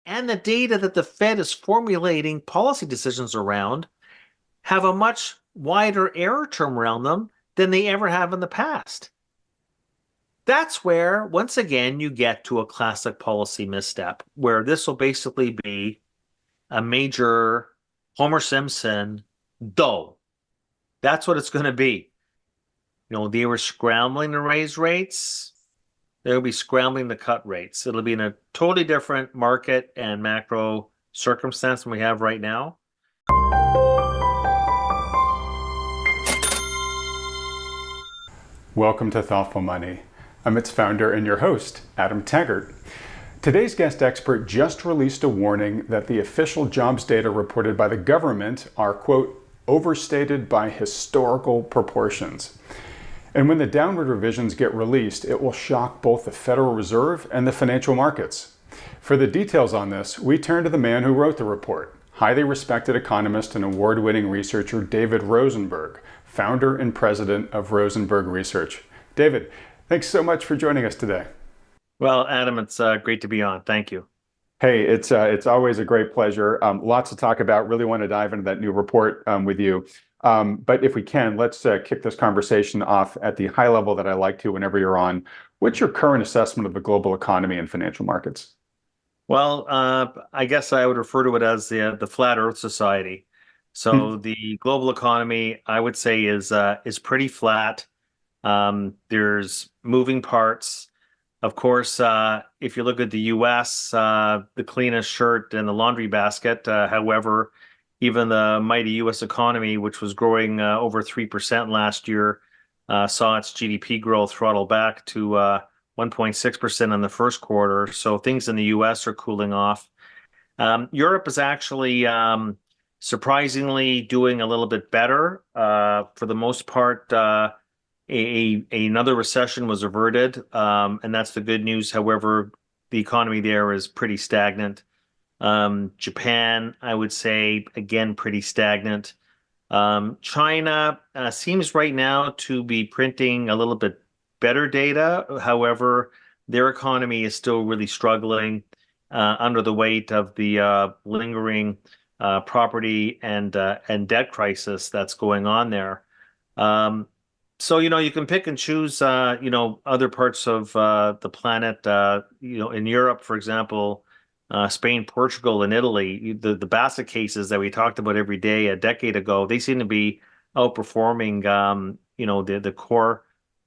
and the data that the Fed is formulating policy decisions around have a much wider error term around them than they ever have in the past. That's where, once again, you get to a classic policy misstep, where this will basically be a major Homer Simpson dough. That's what it's going to be. They were scrambling to raise rates. They'll be scrambling to cut rates. It'll be in a totally different market and macro circumstance than we have right now. Welcome to Thoughtful Money. I'm its founder and your host, Adam Taggart. Today's guest expert just released a warning that the official jobs data reported by the government are, quote, overstated by historical proportions. And when the downward revisions get released, it will shock both the Federal Reserve and the financial markets. For the details on this, we turn to the man who wrote the report, highly respected economist and award-winning researcher David Rosenberg, founder and president of Rosenberg Research. David, thanks so much for joining us today. Well, Adam, it's great to be on. Thank you. Hey, it's always a great pleasure. Lots to talk about. Really want to dive into that new report with you. But if we can, let's kick this conversation off at the high level that I like to whenever you're on. What's your current assessment of the global economy and financial markets? Well, I guess I would refer to it as the Flat Earth Society. So the global economy, I would say, is pretty flat. There's moving parts. Of course, if you look at the U.S., the cleanest shirt in the laundry basket. However, even the mighty U.S. economy, which was growing over 3% last year, saw its GDP growth throttle back to 1.6% in the first quarter. So things in the U.S. are cooling off. Europe is actually surprisingly doing a little bit better. For the most part, another recession was averted, and that's the good news. However, the economy there is pretty stagnant. Japan, I would say, again, pretty stagnant. China seems right now to be printing a little bit better data. However, their economy is still really struggling under the weight of the lingering property and debt crisis that's going on there. So, you can pick and choose, other parts of the planet. In Europe, for example, Spain, Portugal, and Italy, the basket cases that we talked about every day a decade ago, they seem to be outperforming, the core,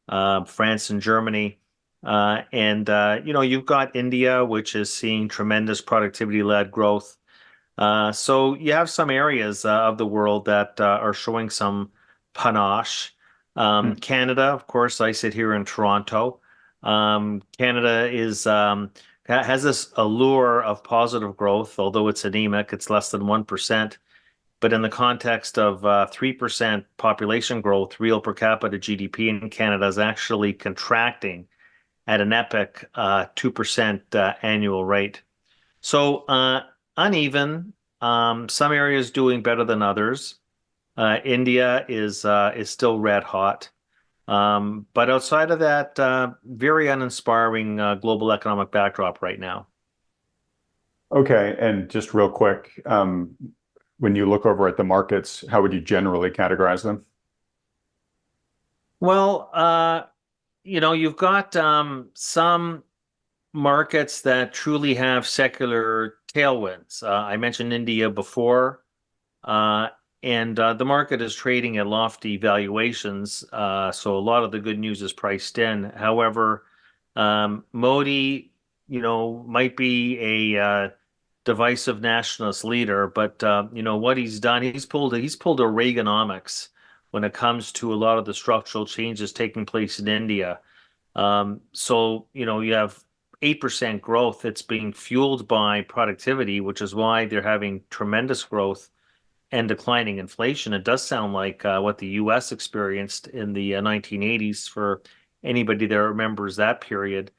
France and Germany. You've got India, which is seeing tremendous productivity-led growth. So you have some areas of the world that are showing some panache. Canada, of course, I sit here in Toronto. Canada has this allure of positive growth, although it's anemic, it's less than 1%. But in the context of 3% population growth, real per capita GDP in Canada is actually contracting at an epic 2% annual rate. So uneven, some areas doing better than others. India is still red hot. But outside of that, very uninspiring global economic backdrop right now. Okay, and just real quick, when you look over at the markets, how would you generally categorize them? Well, you've got some markets that truly have secular tailwinds. I mentioned India before. And the market is trading at lofty valuations, so a lot of the good news is priced in. However, Modi, might be a divisive nationalist leader, but what he's done, he's pulled a Reaganomics when it comes to a lot of the structural changes taking place in India. So you have 8% growth that's being fueled by productivity, which is why they're having tremendous growth and declining inflation. It does sound like what the U.S. experienced in the 1980s for anybody that remembers that period.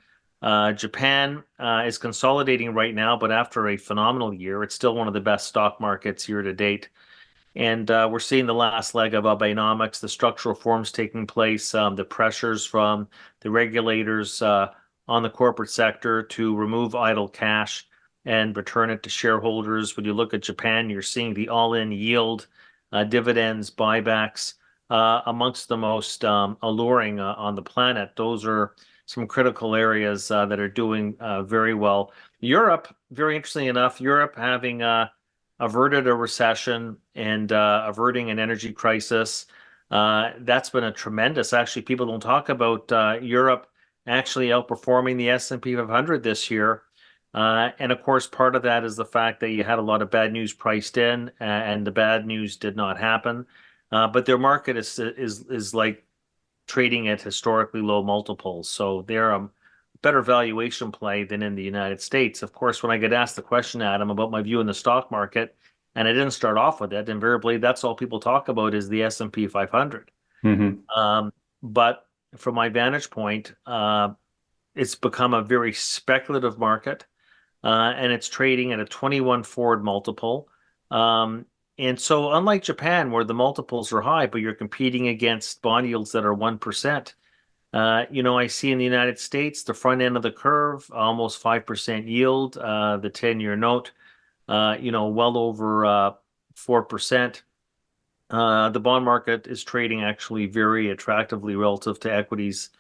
Japan is consolidating right now, but after a phenomenal year, it's still one of the best stock markets year to date. And we're seeing the last leg of Abenomics, the structural reforms taking place, the pressures from the regulators on the corporate sector to remove idle cash and return it to shareholders. When you look at Japan, you're seeing the all-in yield, dividends, buybacks, amongst the most alluring on the planet. Those are some critical areas that are doing very well. Europe, very interestingly enough, Europe having averted a recession and averting an energy crisis. That's been a tremendous, actually, people don't talk about Europe actually outperforming the S&P 500 this year. And of course, part of that is the fact that you had a lot of bad news priced in, and the bad news did not happen. But their market is like trading at historically low multiples, so they're a better valuation play than in the United States. Of course, when I get asked the question, Adam, about my view in the stock market, and I didn't start off with it, invariably that's all people talk about is the S&P 500. Mm-hmm. But from my vantage point, it's become a very speculative market, and it's trading at a 21 forward multiple. And so, unlike Japan, where the multiples are high, but you're competing against bond yields that are 1%, I see in the United States, the front end of the curve, almost 5% yield, the 10-year note, well over 4%. The bond market is trading actually very attractively relative to equities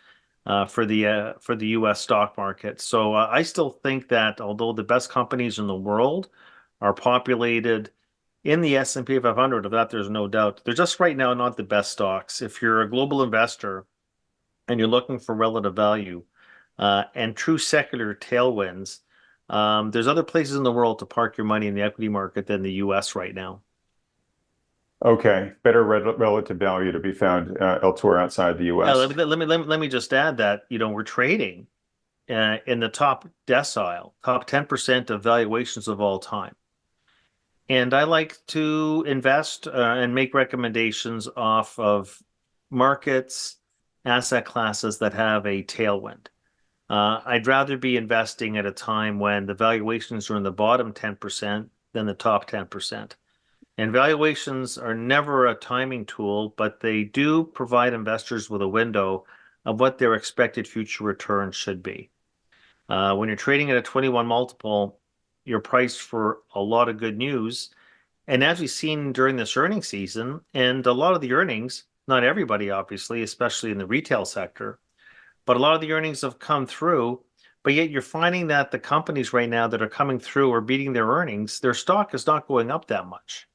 for the U.S. stock market. So I still think that although the best companies in the world are populated in the S&P 500, of that there's no doubt, they're just right now not the best stocks. If you're a global investor and you're looking for relative value and true secular tailwinds, there's other places in the world to park your money in the equity market than the U.S. right now. Okay, better relative value to be found elsewhere outside the Yeah, U.S. let me just add that, we're trading in the top decile, top 10% of valuations of all time. And I like to invest and make recommendations off of markets, asset classes that have a tailwind. I'd rather be investing at a time when the valuations are in the bottom 10% than the top 10%. And valuations are never a timing tool, but they do provide investors with a window of what their expected future return should be. When you're trading at a 21 multiple, you're priced for a lot of good news. And as we've seen during this earnings season, and a lot of the earnings, not everybody, obviously, especially in the retail sector, but a lot of the earnings have come through. But yet you're finding that the companies right now that are coming through are beating their earnings. Their stock is not going up that much.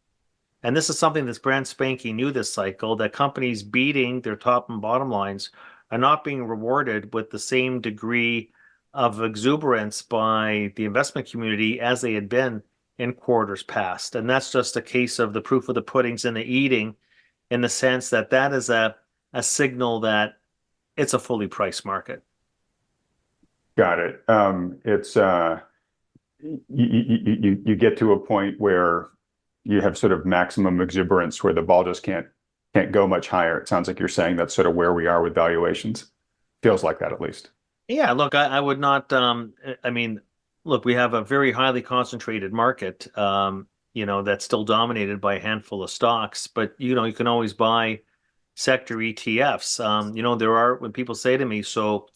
And this is something that's brand spanking new this cycle, that companies beating their top and bottom lines are not being rewarded with the same degree of exuberance by the investment community as they had been in quarters past. And that's just a case of the proof of the pudding's in the eating, in the sense that that is a signal that it's a fully priced market. Got it. It's you get to a point where you have sort of maximum exuberance where the ball just can't go much higher. It sounds like you're saying that's sort of where we are with valuations. Feels like that at least. Yeah, look, I would not, I mean, look, we have a very highly concentrated market, that's still dominated by a handful of stocks, but, you can always buy sector ETFs. When people say to me, so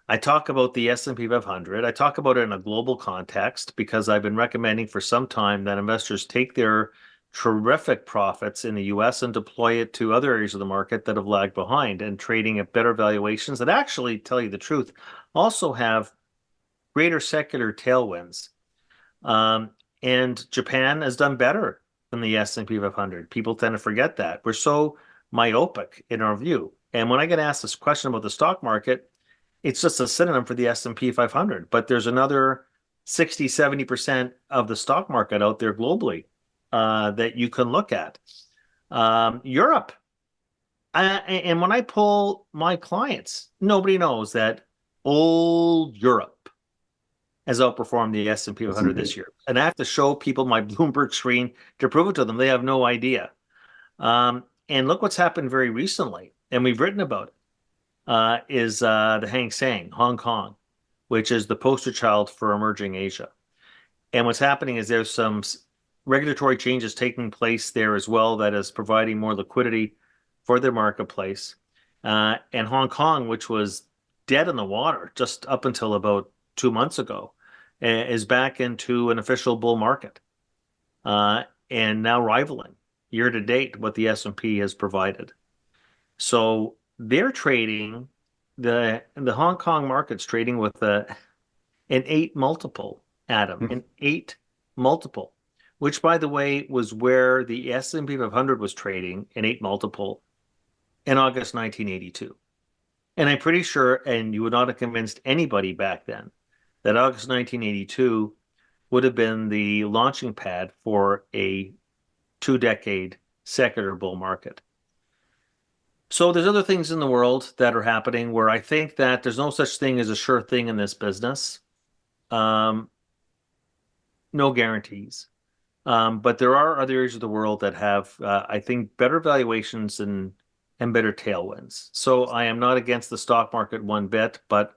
I talk about the S&P 500, I talk about it in a global context because I've been recommending for some time that investors take their terrific profits in the US and deploy it to other areas of the market that have lagged behind, and trading at better valuations that actually, tell you the truth, also have greater secular tailwinds. And Japan has done better than the S&P 500. People tend to forget that. We're so myopic in our view. And when I get asked this question about the stock market, it's just a synonym for the S&P 500. But there's another 60, 70% of the stock market out there globally that you can look at. Europe. And when I pull my clients, nobody knows that old Europe has outperformed the S&P 500 this year. And I have to show people my Bloomberg screen to prove it to them. They have no idea. And look what's happened very recently, and we've written about it, is the Hang Seng, Hong Kong, which is the poster child for emerging Asia. And what's happening is there's some regulatory changes taking place there as well that is providing more liquidity for their marketplace. And Hong Kong, which was dead in the water just up until about 2 months ago, is back into an official bull market, and now rivaling year to date what the S&P has provided. So they're trading the Hong Kong market's trading with an 8 multiple, Adam, an 8 multiple, which by the way was where the S&P 500 was trading, an 8 multiple in August 1982. And I'm pretty sure, and you would not have convinced anybody back then, that August 1982 would have been the launching pad for a 2-decade secular bull market. So there's other things in the world that are happening where I think that there's no such thing as a sure thing in this business. Um, no guarantees. But there are other areas of the world that have, I think, better valuations and better tailwinds. So I am not against the stock market one bit, but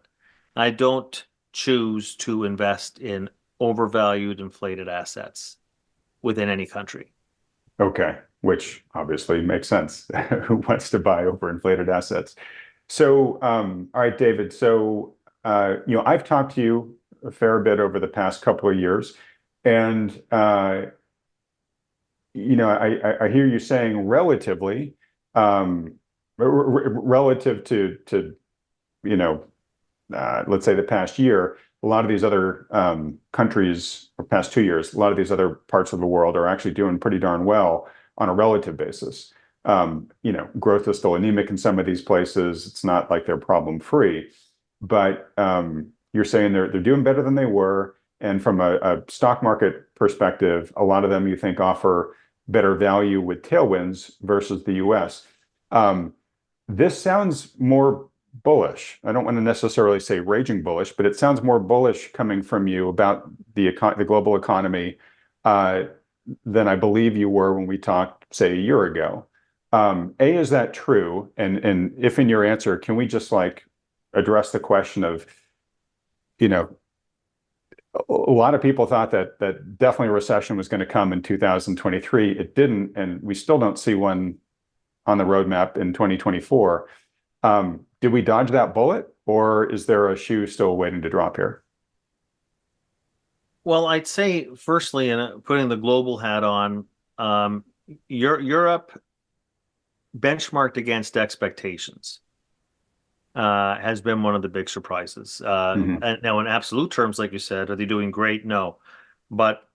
I don't choose to invest in overvalued, inflated assets within any country. Okay, which obviously makes sense. Who wants to buy overinflated assets? So, all right, David. So, I've talked to you a fair bit over the past couple of years, and I hear you saying relatively, relative to you know, let's say the past year, a lot of these other countries, or past 2 years, a lot of these other parts of the world are actually doing pretty darn well on a relative basis. Growth is still anemic in some of these places. It's not like they're problem free, but you're saying they're doing better than they were. And from a stock market perspective, a lot of them you think offer better value with tailwinds versus the US. This sounds more bullish. I don't want to necessarily say raging bullish, but it sounds more bullish coming from you about the global economy than I believe you were when we talked, say, a year ago. Is that true? And if in your answer, can we just like address the question of, a lot of people thought that definitely a recession was going to come in 2023. It didn't, and we still don't see one on the roadmap in 2024. Did we dodge that bullet, or is there a shoe still waiting to drop here? Well, I'd say, firstly, and putting the global hat on, Europe benchmarked against expectations has been one of the big surprises. Hmm. And now, in absolute terms, like you said, are they doing great? No. But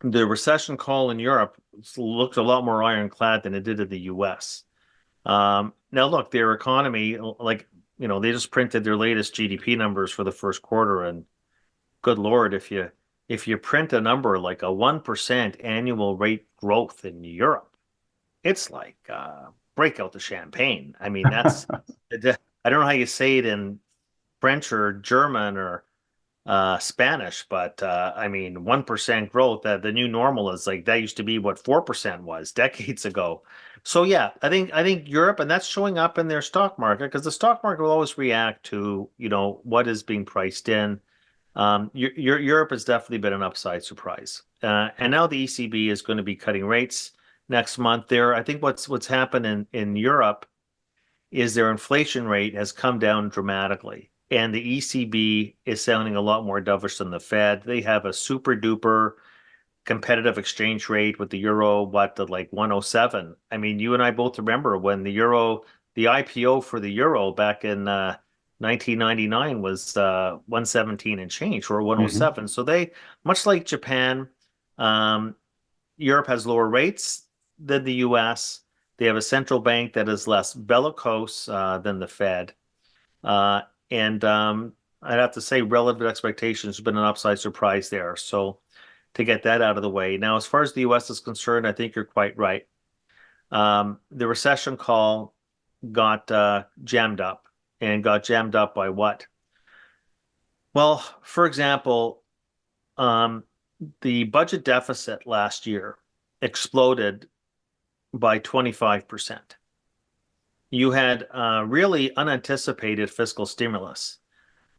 the recession call in Europe looked a lot more ironclad than it did in the US. Now, look, their economy, like, they just printed their latest GDP numbers for the first quarter, and good Lord, if you print a number like a 1% annual rate growth in Europe, it's like break out the champagne. I mean, that's I don't know how you say it in French or German or Spanish, but I mean, 1% growth. The new normal is like that used to be what 4% was decades ago. So yeah, I think Europe, and that's showing up in their stock market because the stock market will always react to what is being priced in. Europe has definitely been an upside surprise, and now the ECB is going to be cutting rates next month. I think what's happened in Europe is their inflation rate has come down dramatically. And the ECB is sounding a lot more dovish than the Fed. They have a super duper competitive exchange rate with the euro, like 107. I mean, you and I both remember when the IPO for the euro back in 1999 was 117 and change, or Hmm. 107. So much like Japan, um, Europe has lower rates than the US. They have a central bank that is less bellicose than the Fed. Uh, and I'd have to say relative expectations have been an upside surprise there. So to get that out of the way. Now, as far as the US is concerned, I think you're quite right. The recession call got jammed up, and got jammed up by what? Well, for example, um, the budget deficit last year exploded by 25%. You had really unanticipated fiscal stimulus.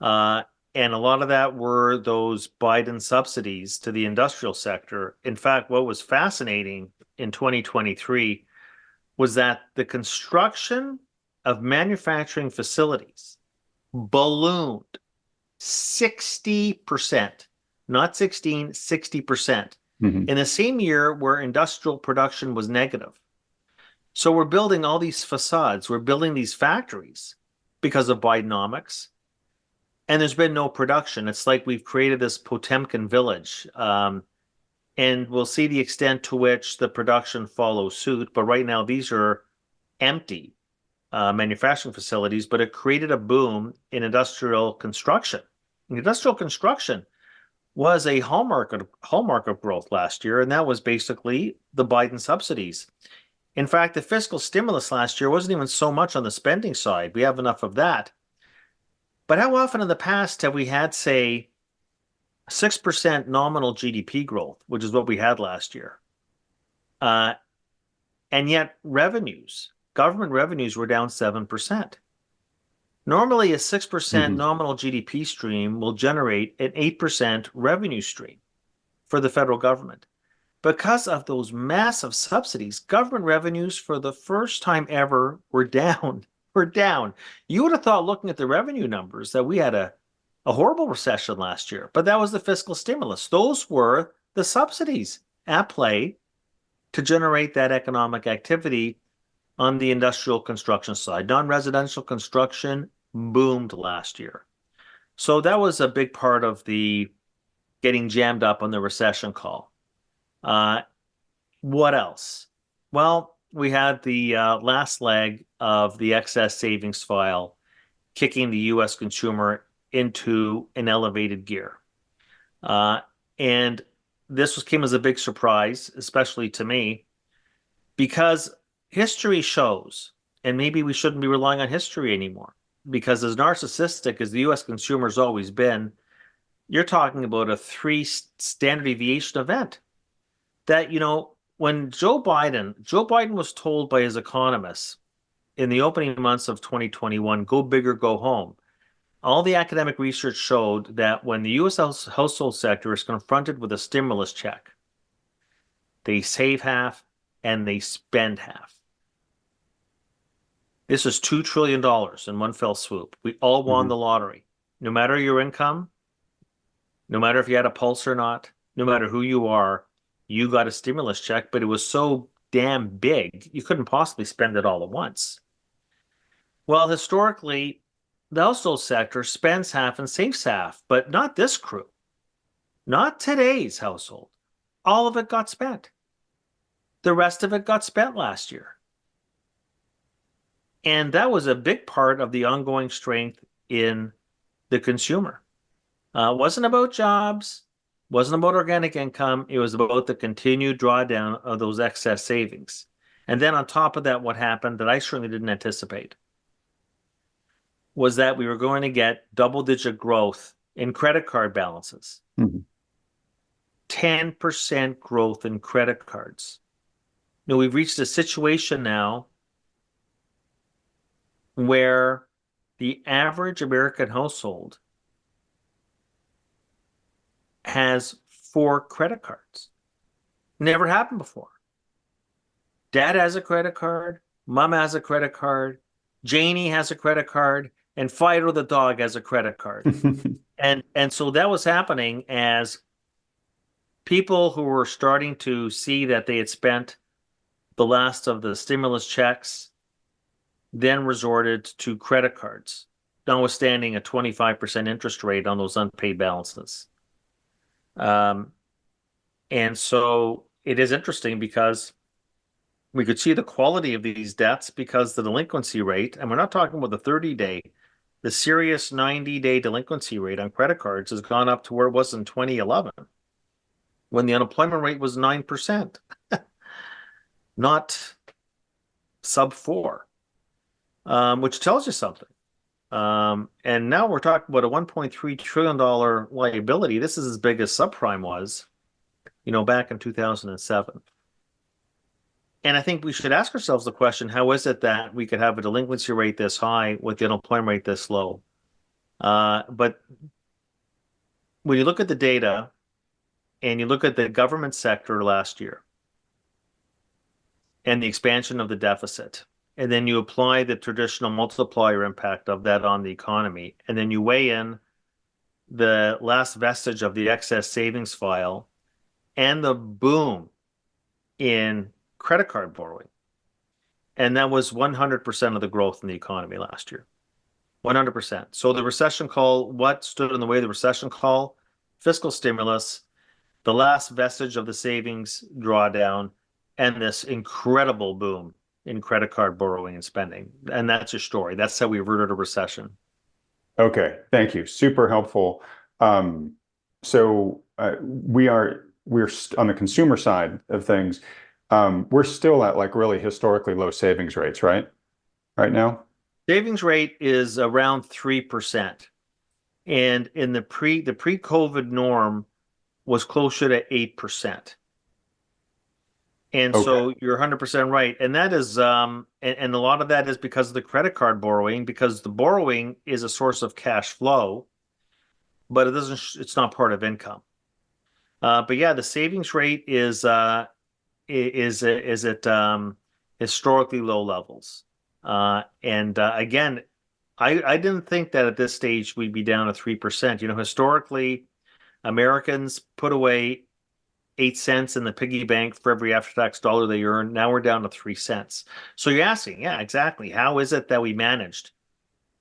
Uh, and a lot of that were those Biden subsidies to the industrial sector. In fact, what was fascinating in 2023 was that the construction of manufacturing facilities ballooned 60%. not 16, 60%. Hmm. In the same year where industrial production was negative. So we're building all these facades, we're building these factories because of Bidenomics, and there's been no production. It's like we've created this Potemkin village. And we'll see the extent to which the production follows suit. But right now, these are empty manufacturing facilities, but it created a boom in industrial construction. Industrial construction was a hallmark of growth last year, and that was basically the Biden subsidies. In fact, the fiscal stimulus last year wasn't even so much on the spending side. We have enough of that. But how often in the past have we had, say, 6% nominal GDP growth, which is what we had last year? Uh, and yet government revenues were down 7%. Normally, a 6% Hmm. nominal GDP stream will generate an 8% revenue stream for the federal government. Because of those massive subsidies, government revenues for the first time ever were down. We're down. You would have thought, looking at the revenue numbers, that we had a horrible recession last year, but that was the fiscal stimulus. Those were the subsidies at play to generate that economic activity on the industrial construction side. Non-residential construction boomed last year. So that was a big part of the getting jammed up on the recession call. Uh, what else? Well, we had the last leg of the excess savings file kicking the U.S. consumer into an elevated gear. Uh, and came as a big surprise, especially to me, because history shows, and maybe we shouldn't be relying on history anymore, because as narcissistic as the U.S. consumer's always been, you're talking about a three standard deviation event that, when Joe Biden was told by his economists in the opening months of 2021, go big or go home. All the academic research showed that when the U.S. household sector is confronted with a stimulus check, they save half and they spend half. This is $2 trillion in one fell swoop. We all won Hmm. the lottery. No matter your income, no matter if you had a pulse or not, no matter who you are, you got a stimulus check, but it was so damn big, you couldn't possibly spend it all at once. Well, historically, the household sector spends half and saves half, but not this crew, not today's household. All of it got spent. The rest of it got spent last year. And that was a big part of the ongoing strength in the consumer. It wasn't about jobs, wasn't about organic income. It was about the continued drawdown of those excess savings. And then on top of that, what happened that I certainly didn't anticipate was that we were going to get double-digit growth in credit card balances. Hmm. 10% growth in credit cards. We've reached a situation now where the average American household has 4 credit cards. Never happened before. Dad has a credit card, mom has a credit card, Janie has a credit card, and Fido the dog has a credit card. And so that was happening as people who were starting to see that they had spent the last of the stimulus checks then resorted to credit cards, notwithstanding a 25% interest rate on those unpaid balances. Um, and so it is interesting because we could see the quality of these debts because the delinquency rate, and we're not talking about the 30-day, the serious 90-day delinquency rate on credit cards has gone up to where it was in 2011 when the unemployment rate was 9%, not sub 4, which tells you something. And now we're talking about a $1.3 trillion liability. This is as big as subprime was, back in 2007. And I think we should ask ourselves the question, how is it that we could have a delinquency rate this high with the unemployment rate this low? But when you look at the data and you look at the government sector last year and the expansion of the deficit, and then you apply the traditional multiplier impact of that on the economy, and then you weigh in the last vestige of the excess savings file and the boom in credit card borrowing. And that was 100% of the growth in the economy last year. 100%. So the recession call, what stood in the way of the recession call? Fiscal stimulus, the last vestige of the savings drawdown, and this incredible boom in credit card borrowing and spending. And that's your story. That's how we averted a recession. Okay, thank you. Super helpful. Um, we're on the consumer side of things. We're still at like really historically low savings rates, right? Right now. Savings rate is around 3%. And in the pre-COVID norm was closer to 8%. And Okay, so you're 100% right. And that is and a lot of that is because of the credit card borrowing, because the borrowing is a source of cash flow, but it's not part of income. But yeah, the savings rate is at historically low levels. And again, I didn't think that at this stage we'd be down to 3%. You know, historically, Americans put away 8 cents in the piggy bank for every after-tax dollar they earn. Now we're down to 3 cents. So you're asking, yeah, exactly. How is it that we managed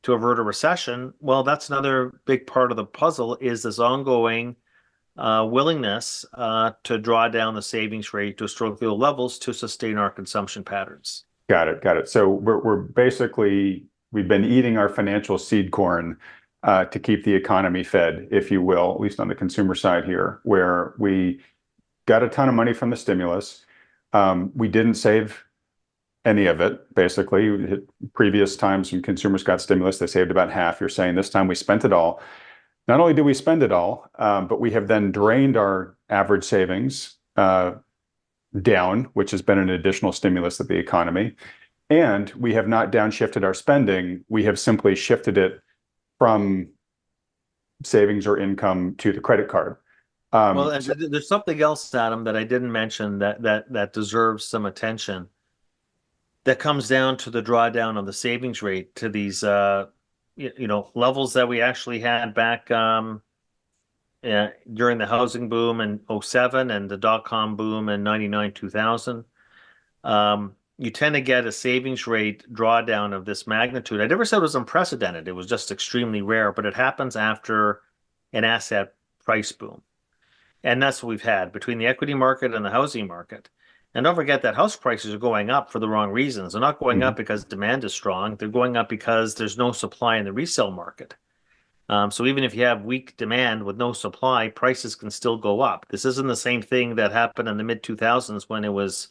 to avert a recession? Well, that's another big part of the puzzle is this ongoing willingness to draw down the savings rate to historically low levels to sustain our consumption patterns. got it, got it. So we're basically we've been eating our financial seed corn to keep the economy fed, if you will, at least on the consumer side here, where we got a ton of money from the stimulus. We didn't save any of it, basically. Previous times when consumers got stimulus, they saved about half. You're saying this time we spent it all. Not only did we spend it all, but we have then drained our average savings down, which has been an additional stimulus of the economy. And we have not downshifted our spending. We have simply shifted it from savings or income to the credit card. Well, and So there's something else, Adam, that I didn't mention that deserves some attention. That comes down to the drawdown of the savings rate to these levels that we actually had back during the housing boom in '07 and the dot-com boom in 99 2000. You tend to get a savings rate drawdown of this magnitude. I never said it was unprecedented. It was just extremely rare, but it happens after an asset price boom. And that's what we've had between the equity market and the housing market. And don't forget that house prices are going up for the wrong reasons. They're not going up mhm. because demand is strong. They're going up because there's no supply in the resale market. So even if you have weak demand with no supply, prices can still go up. This isn't the same thing that happened in the mid 2000s when it was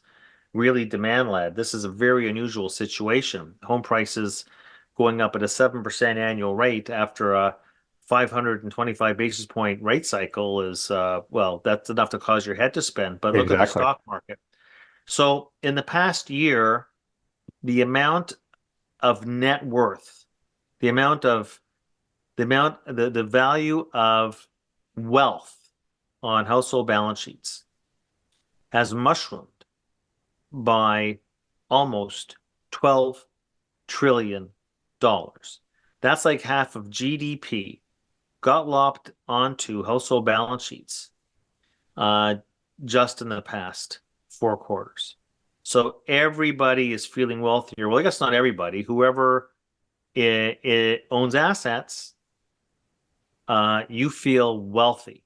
really demand led. This is a very unusual situation. Home prices going up at a 7% annual rate after a 525 basis point rate cycle is, well, that's enough to cause your head to spin. But look at the Exactly. stock market. So in the past year, the amount of net worth, the amount of the value of wealth on household balance sheets has mushroomed by almost 12 trillion dollars. That's like half of GDP got lopped onto household balance sheets uh, just in the past 4 quarters. So everybody is feeling wealthier. Well, I guess not everybody. Whoever it owns assets, you feel wealthy.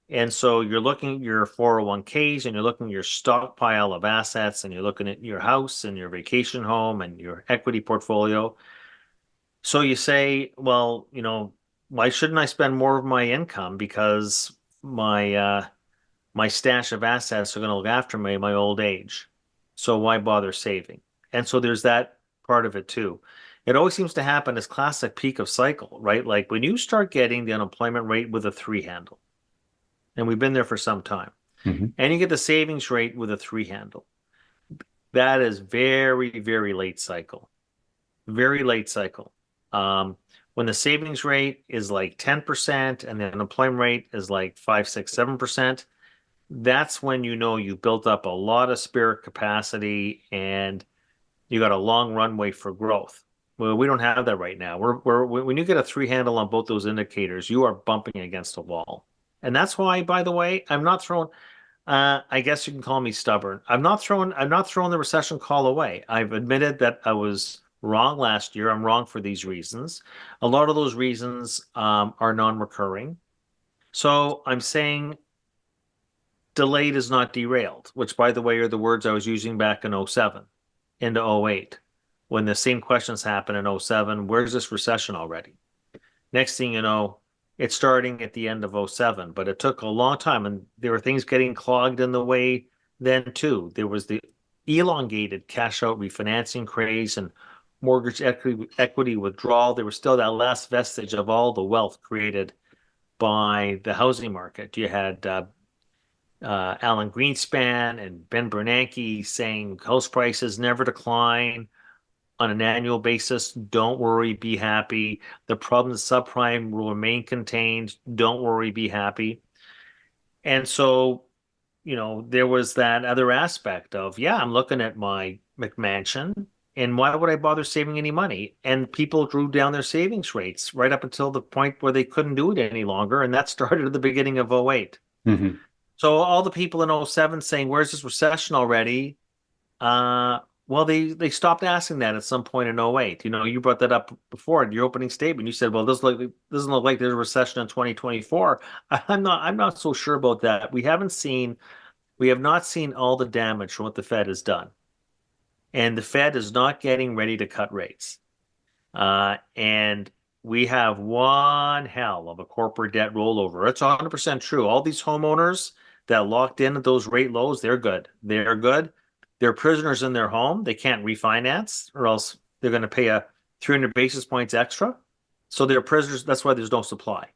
And so you're looking at your 401ks and you're looking at your stockpile of assets and you're looking at your house and your vacation home and your equity portfolio. So you say, well, why shouldn't I spend more of my income because my stash of assets are going to look after me in my old age. So why bother saving? And so there's that part of it too. It always seems to happen as classic peak of cycle, right? Like when you start getting the unemployment rate with a three handle, and we've been there for some time, Mhm. and you get the savings rate with a three handle, that is very, very late cycle. Very late cycle. When the savings rate is like 10% and the unemployment rate is like 5, 6, 7%, that's when you know you built up a lot of spirit capacity and you got a long runway for growth. Well, we don't have that right now. When you get a three handle on both those indicators, you are bumping against a wall. And that's why, by the way, I'm not throwing I guess you can call me stubborn. I'm not throwing the recession call away. I've admitted that I was wrong last year. I'm wrong for these reasons. A lot of those reasons are non-recurring. So I'm saying delayed is not derailed, which by the way are the words I was using back in '07 into '08 when the same questions happened in '07. Where's this recession already? Next thing you know, it's starting at the end of '07, but it took a long time and there were things getting clogged in the way then too. There was the elongated cash out refinancing craze and mortgage equity withdrawal. There was still that last vestige of all the wealth created by the housing market. You had Alan Greenspan and Ben Bernanke saying house prices never decline on an annual basis. Don't worry, be happy. The problem with subprime will remain contained. Don't worry, be happy. And so, there was that other aspect of, yeah, I'm looking at my McMansion, and why would I bother saving any money? And people drew down their savings rates right up until the point where they couldn't do it any longer. And that started at the beginning of '08. Hmm. So all the people in '07 saying, where's this recession already? Uh, well, they stopped asking that at some point in '08. You brought that up before in your opening statement. You said, "Well, doesn't look like there's a recession in 2024." I'm not so sure about that. We have not seen all the damage from what the Fed has done, and the Fed is not getting ready to cut rates. And we have one hell of a corporate debt rollover. It's 100% true. All these homeowners that locked in at those rate lows, they're good. They're good. They're prisoners in their home. They can't refinance, or else they're going to pay a 300 basis points extra. So they're prisoners. That's why there's no supply.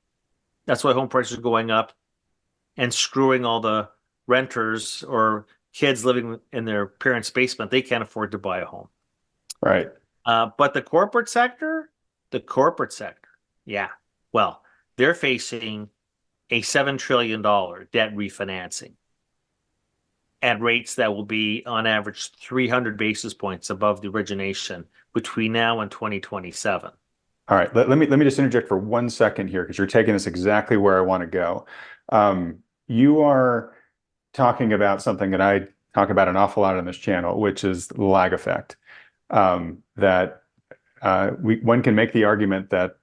That's why home prices are going up and screwing all the renters or kids living in their parents' basement. They can't afford to buy a home. Right. But the corporate sector, yeah, well, they're facing a $7 trillion debt refinancing at rates that will be on average 300 basis points above the origination between now and 2027. All right. Let me just interject for 1 second here because you're taking this exactly where I want to go. You are talking about something that I talk about an awful lot on this channel, which is the lag effect. That one can make the argument that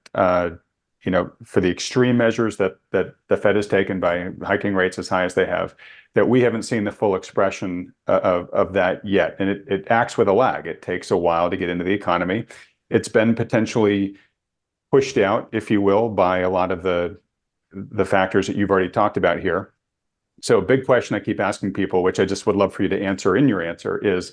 for the extreme measures that the Fed has taken by hiking rates as high as they have, that we haven't seen the full expression of that yet, and it acts with a lag. It takes a while to get into the economy. It's been potentially pushed out, if you will, by a lot of the factors that you've already talked about here. So a big question I keep asking people, which I just would love for you to answer in your answer, is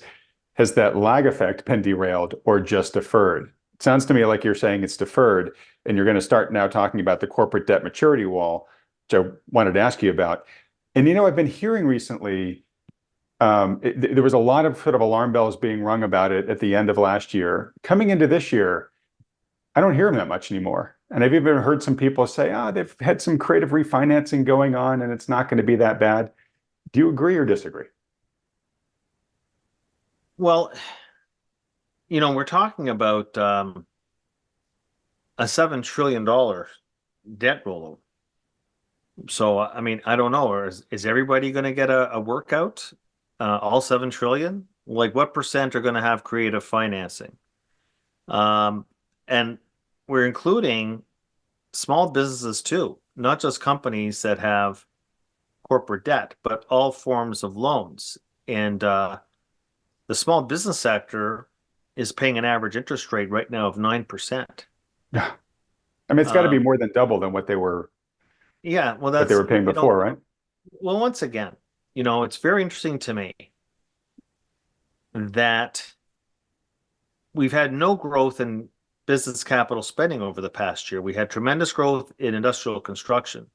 has that lag effect been derailed or just deferred? It sounds to me like you're saying it's deferred, and you're going to start now talking about the corporate debt maturity wall, which I wanted to ask you about. And I've been hearing recently, there was a lot of sort of alarm bells being rung about it at the end of last year. Coming into this year, I don't hear them that much anymore. And I've even heard some people say, they've had some creative refinancing going on and it's not going to be that bad. Do you agree or disagree? Well, we're talking about a $7 trillion debt rollover. So, I mean, I don't know. Is everybody going to get a workout? All 7 trillion? Like, what percent are going to have creative financing? And we're including small businesses too, not just companies that have corporate debt, but all forms of loans. And the small business sector is paying an average interest rate right now of 9%. Yeah. I mean, it's got to be Um, more than double than what they were yeah, well, what they that's, were paying before, right? well, once again, it's very interesting to me that we've had no growth in business capital spending over the past year. We had tremendous growth in industrial construction,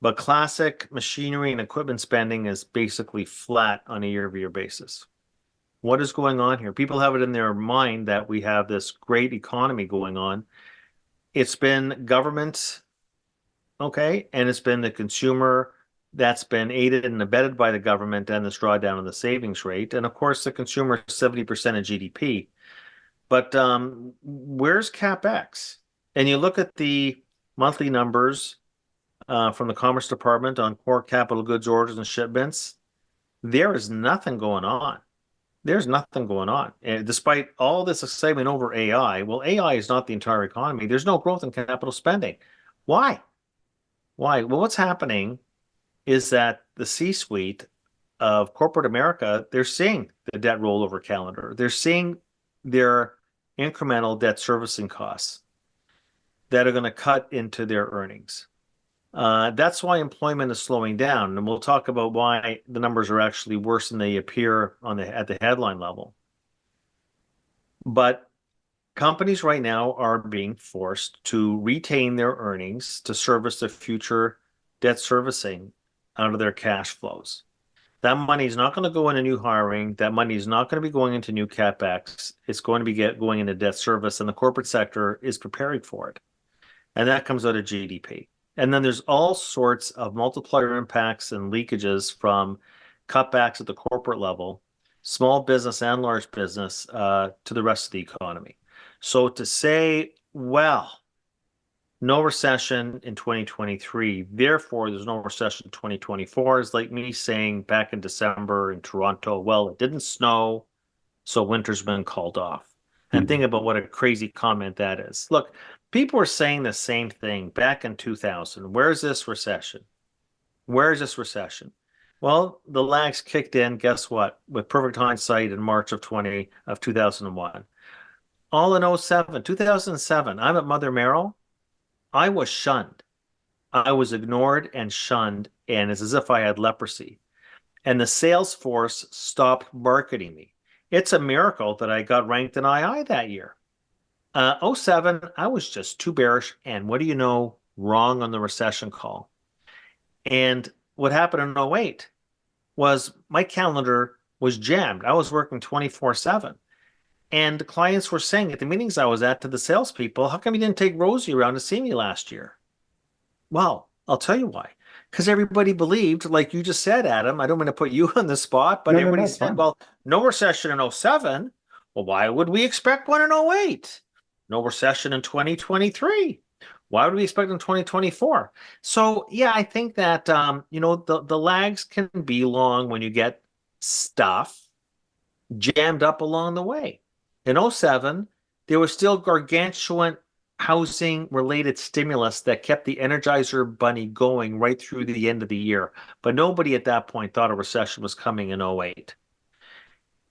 but classic machinery and equipment spending is basically flat on a year-over-year basis. What is going on here? People have it in their mind that we have this great economy going on. It's been government, okay, and it's been the consumer that's been aided and abetted by the government and this drawdown in the savings rate. And of course, the consumer is 70% of GDP. But where's CapEx? And you look at the monthly numbers from the Commerce Department on core capital goods orders and shipments. There is nothing going on. There's nothing going on. And despite all this excitement over AI, well, AI is not the entire economy. There's no growth in capital spending. Why? Why? Well, what's happening is that the C-suite of corporate America, they're seeing the debt rollover calendar. They're seeing their incremental debt servicing costs that are going to cut into their earnings. That's why employment is slowing down, and we'll talk about why the numbers are actually worse than they appear at the headline level. But companies right now are being forced to retain their earnings to service the future debt servicing out of their cash flows. That money is not going to go into new hiring. That money is not going to be going into new CapEx. It's going to be going into debt service, and the corporate sector is preparing for it. And that comes out of GDP. And then there's all sorts of multiplier impacts and leakages from cutbacks at the corporate level, small business and large business, to the rest of the economy. So to say, well, no recession in 2023, therefore there's no recession in 2024 is like me saying back in December in Toronto, well, it didn't snow, so winter's been called off. And think about what a crazy comment that is. Look, people were saying the same thing back in 2000. Where's this recession? Where's this recession? Well, the lags kicked in, guess what? With perfect hindsight in March of 2001. All in 07, 2007, I'm at Mother Merrill. I was shunned. I was ignored and shunned, and it's as if I had leprosy. And the sales force stopped marketing me. It's a miracle that I got ranked an II that year. '07, I was just too bearish, and what do you know? Wrong on the recession call. And what happened in '08 was my calendar was jammed. I was working 24/7. And the clients were saying at the meetings I was at to the salespeople, how come you didn't take Rosie around to see me last year? Well, I'll tell you why. Because everybody believed, like you just said, Adam, I don't want to put you on the spot, but No, no, everybody no, it's said, fine. well, no recession in '07. Well, why would we expect one in '08? No recession in 2023. Why would we expect in 2024? So, yeah, I think that, the lags can be long when you get stuff jammed up along the way. In '07, there was still gargantuan housing related stimulus that kept the Energizer Bunny going right through the end of the year. But nobody at that point thought a recession was coming in '08.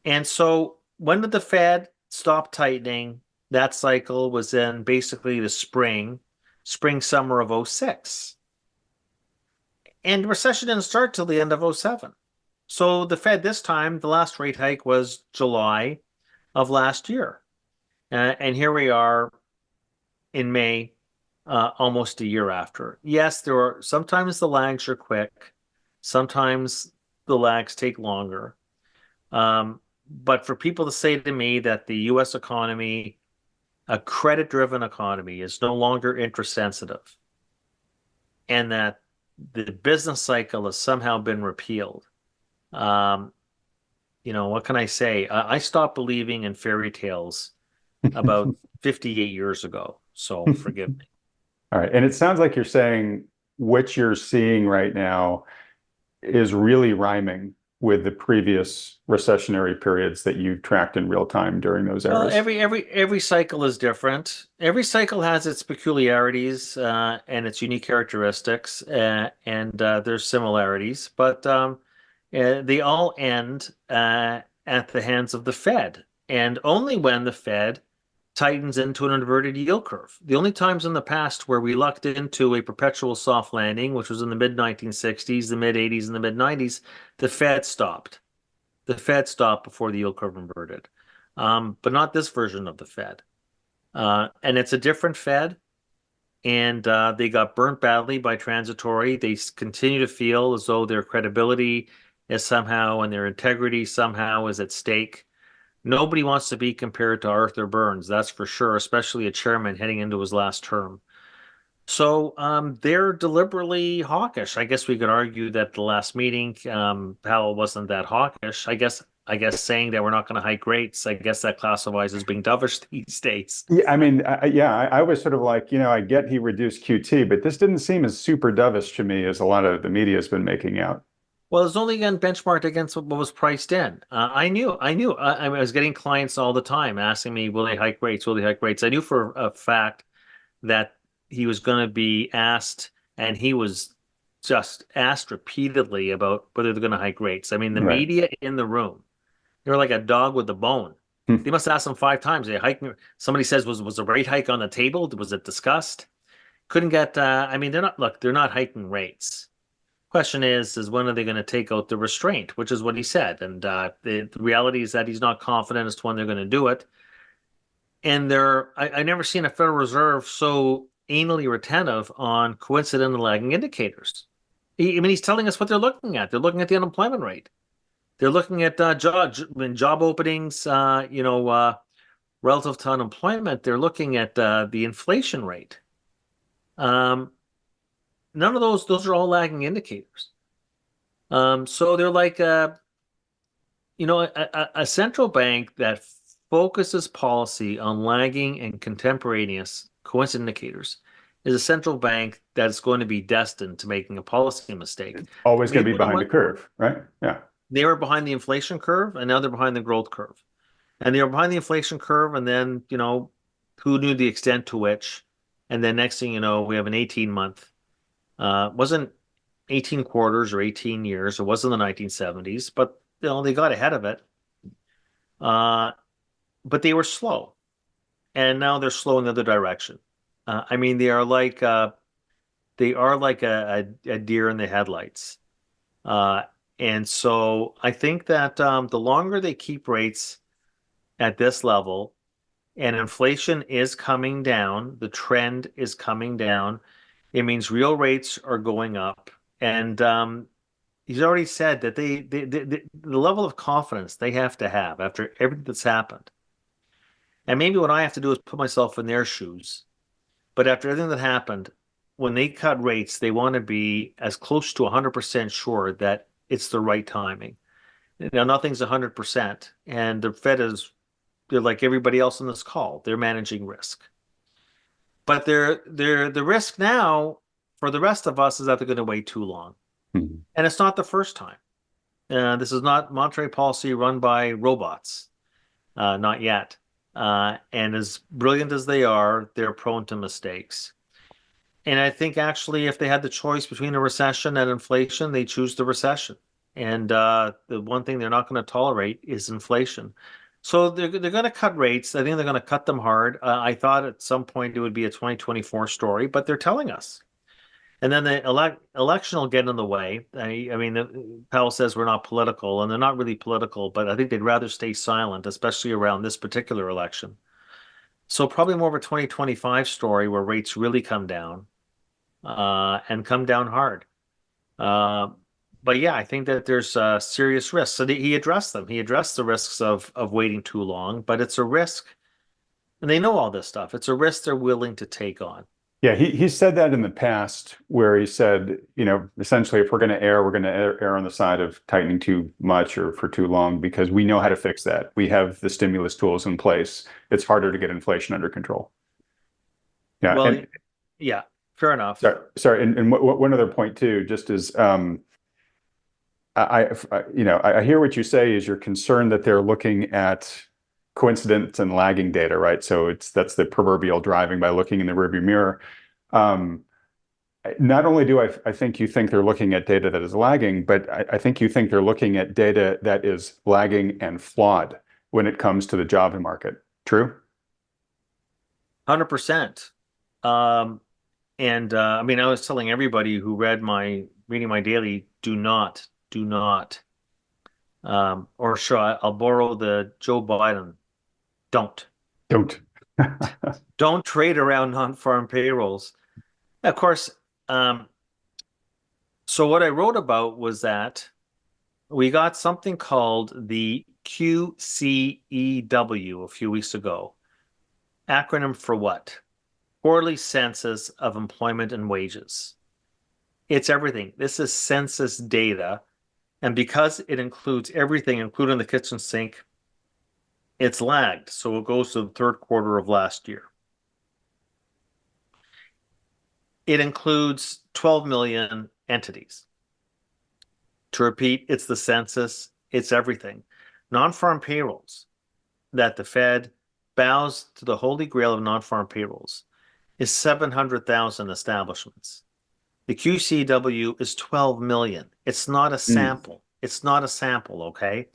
And so when did the Fed stop tightening? That cycle was in basically the summer of '06. And the recession didn't start till the end of '07. So the Fed this time, the last rate hike was July of last year. And here we are in May, almost a year after. Yes, there are sometimes the lags are quick, sometimes the lags take longer. But for people to say to me that the US economy, a credit-driven economy, is no longer interest sensitive, and that the business cycle has somehow been repealed, um, what can I say? I stopped believing in fairy tales about 58 years ago. So forgive me. All right. And it sounds like you're saying what you're seeing right now is really rhyming with the previous recessionary periods that you tracked in real time during those Well, eras. every cycle is different. Every cycle has its peculiarities and its unique characteristics, and there's similarities, but they all end at the hands of the Fed, and only when the Fed tightens into an inverted yield curve. The only times in the past where we lucked into a perpetual soft landing, which was in the mid 1960s, the mid 80s, and the mid 90s, the Fed stopped. The Fed stopped before the yield curve inverted, but not this version of the Fed. And it's a different Fed, and they got burnt badly by transitory. They continue to feel as though their credibility is somehow and their integrity somehow is at stake. Nobody wants to be compared to Arthur Burns, that's for sure, especially a chairman heading into his last term. So they're deliberately hawkish. I guess we could argue that the last meeting, Powell wasn't that hawkish. I guess I guess saying that we're not going to hike rates, I guess that classifies as being dovish these days. Yeah, I mean, I was sort of like, I get he reduced QT, but this didn't seem as super dovish to me as a lot of the media has been making out. Well, it's only again benchmarked against what was priced in. I knew. I was getting clients all the time asking me, "Will they hike rates? Will they hike rates?" I knew for a fact that he was going to be asked, and he was just asked repeatedly about whether they're going to hike rates. I mean, the Right. media in the room, they were like a dog with a bone. Hmm. They must ask him 5 times. They hike. Somebody says, "Was a rate hike on the table? Was it discussed?" Couldn't get. I mean, they're not. Look, they're not hiking rates. Question is when are they going to take out the restraint, which is what he said. And the reality is that he's not confident as to when they're going to do it. And I never seen a Federal Reserve so anally retentive on coincidental lagging indicators. I mean, he's telling us what they're looking at. They're looking at the unemployment rate. They're looking at job openings, relative to unemployment. They're looking at the inflation rate. Um, None of those are all lagging indicators. So they're like a central bank that focuses policy on lagging and contemporaneous coincident indicators is a central bank that's going to be destined to making a policy mistake. Always going Maybe to be what it behind was, the curve, right? Yeah. they were behind the inflation curve, and now they're behind the growth curve. And they were behind the inflation curve, and then, who knew the extent to which? And then next thing you know, we have an 18-month, wasn't 18 quarters or 18 years. It was in the 1970s, but they got ahead of it. Uh, but they were slow, and now they're slow in the other direction. I mean, they are like a deer in the headlights. Uh, and so I think that the longer they keep rates at this level, and inflation is coming down, the trend is coming down. It means real rates are going up, and he's already said that the level of confidence they have to have after everything that's happened. And maybe what I have to do is put myself in their shoes. But after everything that happened, when they cut rates, they want to be as close to 100% sure that it's the right timing. Now, nothing's 100%. And the Fed they're like everybody else on this call, they're managing risk. But the risk now for the rest of us is that they're going to wait too long. Mhm. And it's not the first time. This is not monetary policy run by robots, not yet. And as brilliant as they are, they're prone to mistakes. And I think actually, if they had the choice between a recession and inflation, they choose the recession. And the one thing they're not going to tolerate is inflation. So they're going to cut rates. I think they're going to cut them hard. I thought at some point it would be a 2024 story, but they're telling us. And then the election will get in the way. I mean, Powell says we're not political, and they're not really political, but I think they'd rather stay silent, especially around this particular election. So probably more of a 2025 story where rates really come down, and come down hard. Uh, but yeah, I think that there's serious risks. So he addressed them. He addressed the risks of waiting too long, but it's a risk, and they know all this stuff. It's a risk they're willing to take on. Yeah, he said that in the past, where he said, essentially, if we're going to err, we're going to err on the side of tightening too much or for too long because we know how to fix that. We have the stimulus tools in place. It's harder to get inflation under control. Yeah, Well, and yeah, fair enough. sorry, and one other point too, just as I hear what you say is you're concerned that they're looking at coincidence and lagging data, right? So that's the proverbial driving by looking in the rearview mirror. Um, Not only do I think you think they're looking at data that is lagging, but I think you think they're looking at data that is lagging and flawed when it comes to the job market. True? 100%. Um, and I mean, I was telling everybody who reading my daily, do not, or sure, I'll borrow the Joe Biden. Don't. Don't. Don't trade around non-farm payrolls. Of course, um, so what I wrote about was that we got something called the QCEW a few weeks ago. Acronym for what? Quarterly Census of Employment and Wages. It's everything. This is census data And because it includes everything, including the kitchen sink, it's lagged. So it goes to the third quarter of last year. It includes 12 million entities. To repeat, it's the census, it's everything. Non-farm payrolls that the Fed bows to the holy grail of non-farm payrolls is 700,000 establishments. The QCW is 12 million. It's not a Mm. sample. It's not a sample, okay?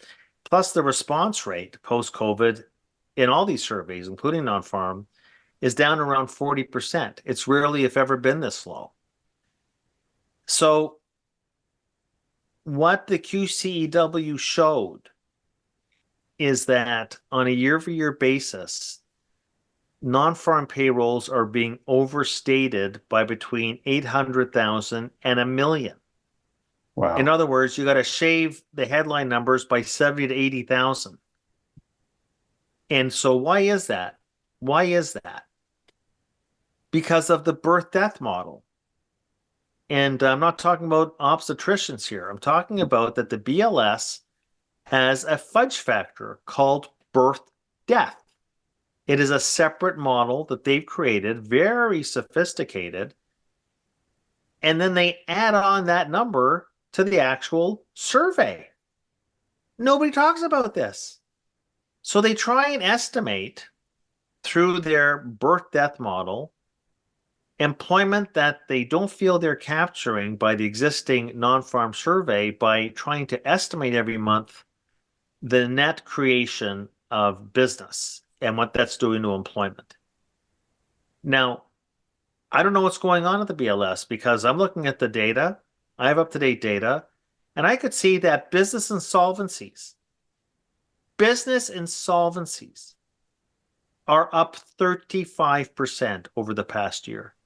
Plus, the response rate post-COVID in all these surveys, including non-farm, is down around 40%. It's rarely, if ever, been this low. So, what the QCEW showed is that on a year-over-year basis, non-farm payrolls are being overstated by between 800,000 and a million. In Wow. other words, you got to shave the headline numbers by 70 to 80,000. And so why is that? Why is that? Because of the birth death model. And I'm not talking about obstetricians here. I'm talking about that the BLS has a fudge factor called birth death. It is a separate model that they've created, very sophisticated. And then they add on that number to the actual survey. Nobody talks about this. So they try and estimate through their birth death model employment that they don't feel they're capturing by the existing non-farm survey by trying to estimate every month the net creation of business and what that's doing to employment. Now, I don't know what's going on at the BLS because I'm looking at the data. I have up-to-date data, and I could see that business insolvencies are up 35% over the past year.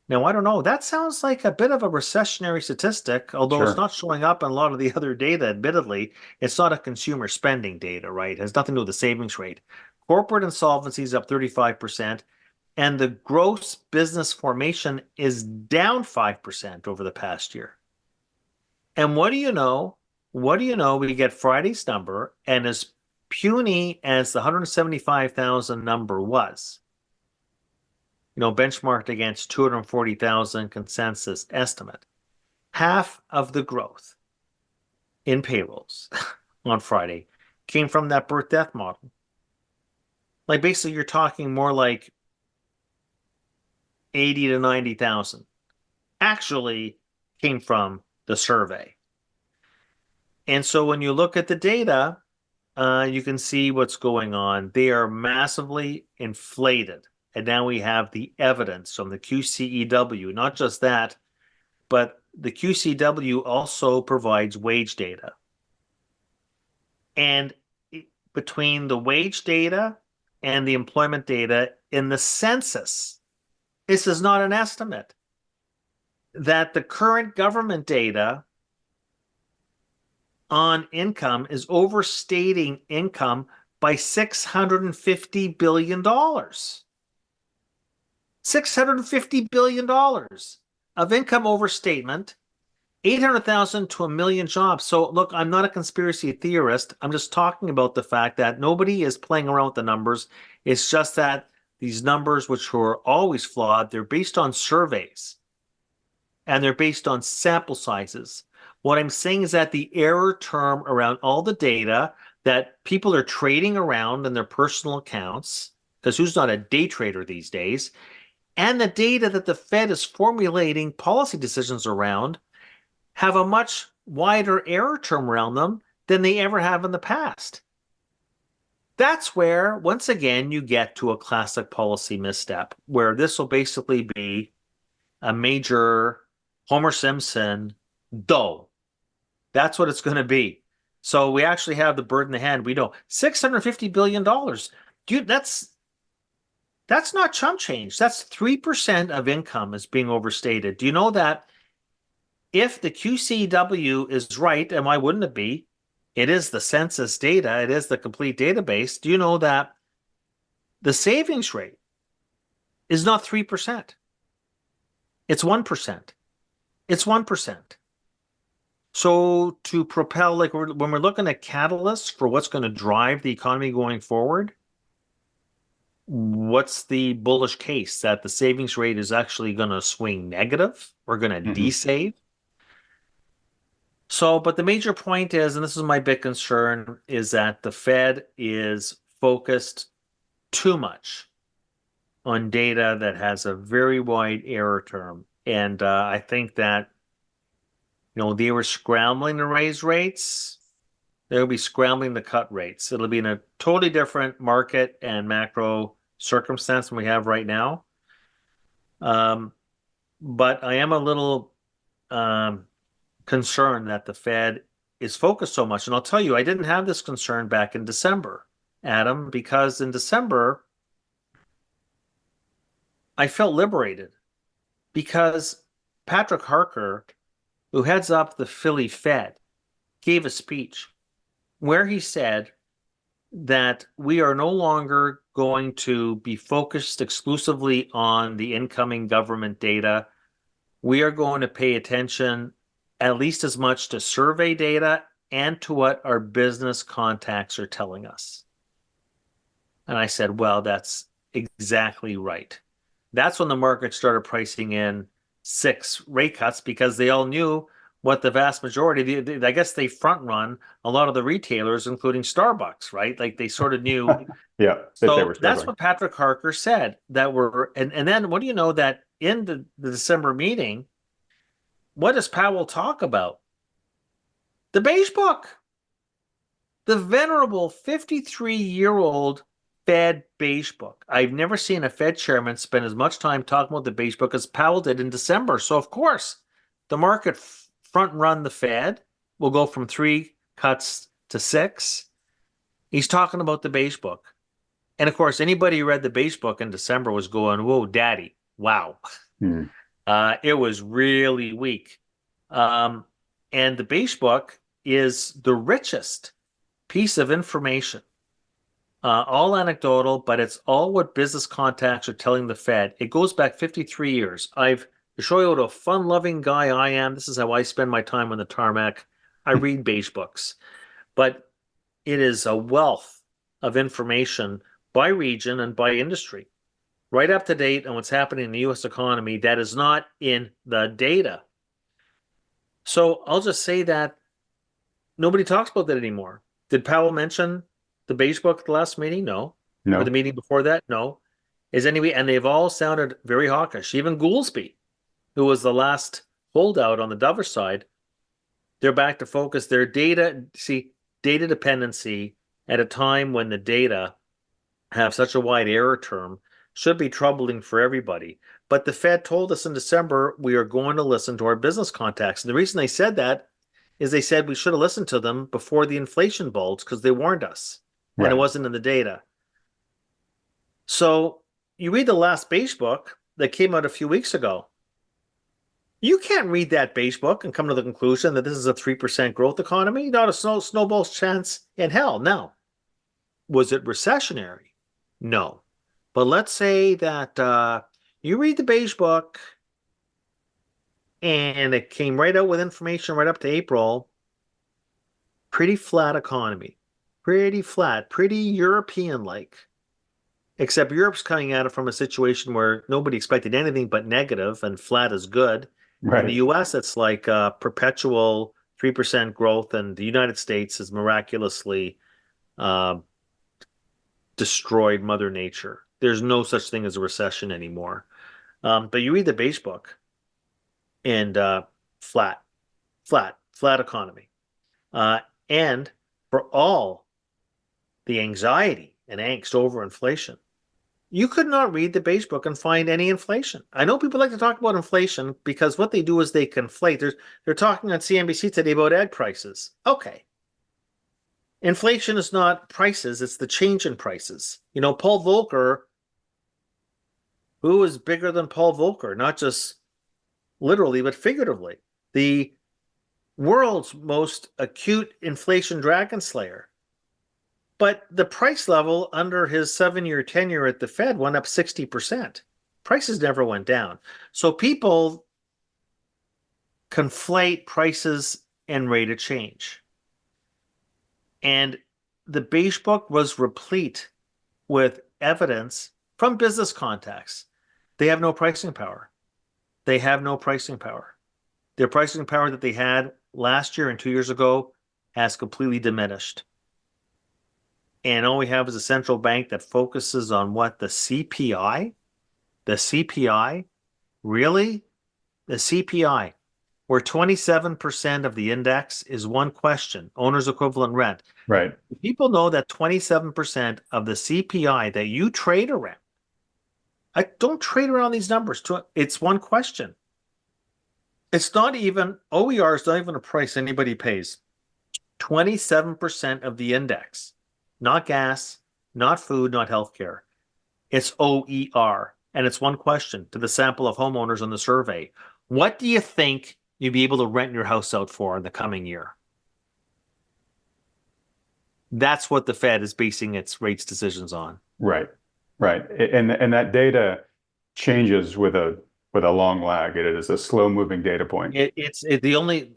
Now, I don't know. That sounds like a bit of a recessionary statistic, although it's Sure. not showing up in a lot of the other data, admittedly. It's not a consumer spending data, right? It has nothing to do with the savings rate. Corporate insolvency is up 35%, and the gross business formation is down 5% over the past year. And what do you know? What do you know? We get Friday's number, and as puny as the 175,000 number was, benchmarked against 240,000 consensus estimate, half of the growth in payrolls on Friday came from that birth death model. Like basically, you're talking more like 80 to 90,000 actually came from the survey. And so when you look at the data, you can see what's going on. They are massively inflated. And now we have the evidence from the QCEW. Not just that, but the QCW also provides wage data. And between the wage data and the employment data in the census, this is not an estimate, that the current government data on income is overstating income by $650 billion. $650 billion of income overstatement, 800,000 to a million jobs. So look, I'm not a conspiracy theorist. I'm just talking about the fact that nobody is playing around with the numbers. It's just that these numbers, which are always flawed, they're based on surveys and they're based on sample sizes. What I'm saying is that the error term around all the data that people are trading around in their personal accounts, because who's not a day trader these days, and the data that the Fed is formulating policy decisions around have a much wider error term around them than they ever have in the past. That's where, once again, you get to a classic policy misstep, where this will basically be a major Homer Simpson dough. That's what it's going to be. So we actually have the bird in the hand. We know $650 billion. Dude, that's not chump change. That's 3% of income is being overstated. Do you know that if the QCW is right, and why wouldn't it be? It is the census data, it is the complete database. Do you know that the savings rate is not 3%? It's 1%. It's 1%. So to propel, like when we're looking at catalysts for what's going to drive the economy going forward, what's the bullish case that the savings rate is actually going to swing negative? We're going to Hmm. desave. So, but the major point is, and this is my big concern, is that the Fed is focused too much on data that has a very wide error term. And I think that, they were scrambling to raise rates. They'll be scrambling to cut rates. It'll be in a totally different market and macro circumstance than we have right now. Um, but I am a little um, concerned that the Fed is focused so much. And I'll tell you, I didn't have this concern back in December, Adam, because in December, I felt liberated because Patrick Harker, who heads up the Philly Fed, gave a speech where he said that we are no longer going to be focused exclusively on the incoming government data. We are going to pay attention at least as much to survey data and to what our business contacts are telling us. And I said, well, that's exactly right. That's when the market started pricing in 6 rate cuts because they all knew what the vast majority, I guess they front run a lot of the retailers, including Starbucks, right? Like they sort of knew. Yeah, that they were So that's struggling. what Patrick Harker said that we're, and then what do you know that in the December meeting, what does Powell talk about? The beige book, the venerable 53-year-old Fed beige book. I've never seen a Fed chairman spend as much time talking about the beige book as Powell did in December. So, of course, the market front run the Fed will go from 3 cuts to 6. He's talking about the beige book. And of course, anybody who read the beige book in December was going, whoa, daddy, wow. Hmm. It was really weak. Um, and the beige book is the richest piece of information, all anecdotal, but it's all what business contacts are telling the Fed. It goes back 53 years. I've to show you what a fun-loving guy I am. This is how I spend my time on the tarmac. I read beige books, but it is a wealth of information by region and by industry, right up to date on what's happening in the U.S. economy that is not in the data. So I'll just say that nobody talks about that anymore. Did Powell mention the beige book at the last meeting? No. Or the No. meeting before that? No. Is anybody, and they've all sounded very hawkish. Even Goolsby, who was the last holdout on the Dover side, they're back to focus their data. See, data dependency at a time when the data have such a wide error term should be troubling for everybody. But the Fed told us in December we are going to listen to our business contacts. And the reason they said that is they said we should have listened to them before the inflation bulge because they warned us and it Right. wasn't in the data. So you read the last beige book that came out a few weeks ago. You can't read that beige book and come to the conclusion that this is a 3% growth economy. Not a snowball's chance in hell. No. Was it recessionary? No. But let's say that you read the beige book and it came right out with information right up to April. Pretty flat economy. Pretty flat, pretty European like. Except Europe's coming at it from a situation where nobody expected anything but negative and flat is good. In the Right. US, it's like perpetual 3% growth, and the United States has miraculously uh, destroyed Mother Nature. There's no such thing as a recession anymore. But you read the base book and flat, flat economy. Uh, and for all the anxiety and angst over inflation, you could not read the base book and find any inflation. I know people like to talk about inflation because what they do is they conflate. They're talking on CNBC today about egg prices. Okay. Inflation is not prices, it's the change in prices. Paul Volcker, who is bigger than Paul Volcker, not just literally, but figuratively, the world's most acute inflation dragon slayer. But the price level under his 7-year tenure at the Fed went up 60%. Prices never went down. So people conflate prices and rate of change. And the beige book was replete with evidence from business contacts. They have no pricing power. They have no pricing power. Their pricing power that they had last year and 2 years ago has completely diminished. And all we have is a central bank that focuses on what? The CPI? The CPI? Really? The CPI, where 27% of the index is one question, owner's equivalent rent. Right. People know that 27% of the CPI that you trade around, I don't trade around these numbers. It's one question. It's not even, OER is not even a price anybody pays. 27% of the index, not gas, not food, not healthcare. It's OER. And it's one question to the sample of homeowners on the survey. What do you think you'd be able to rent your house out for in the coming year? That's what the Fed is basing its rates decisions on. Right. Right. And that data changes with a long lag. It is a slow moving data point. It's the only,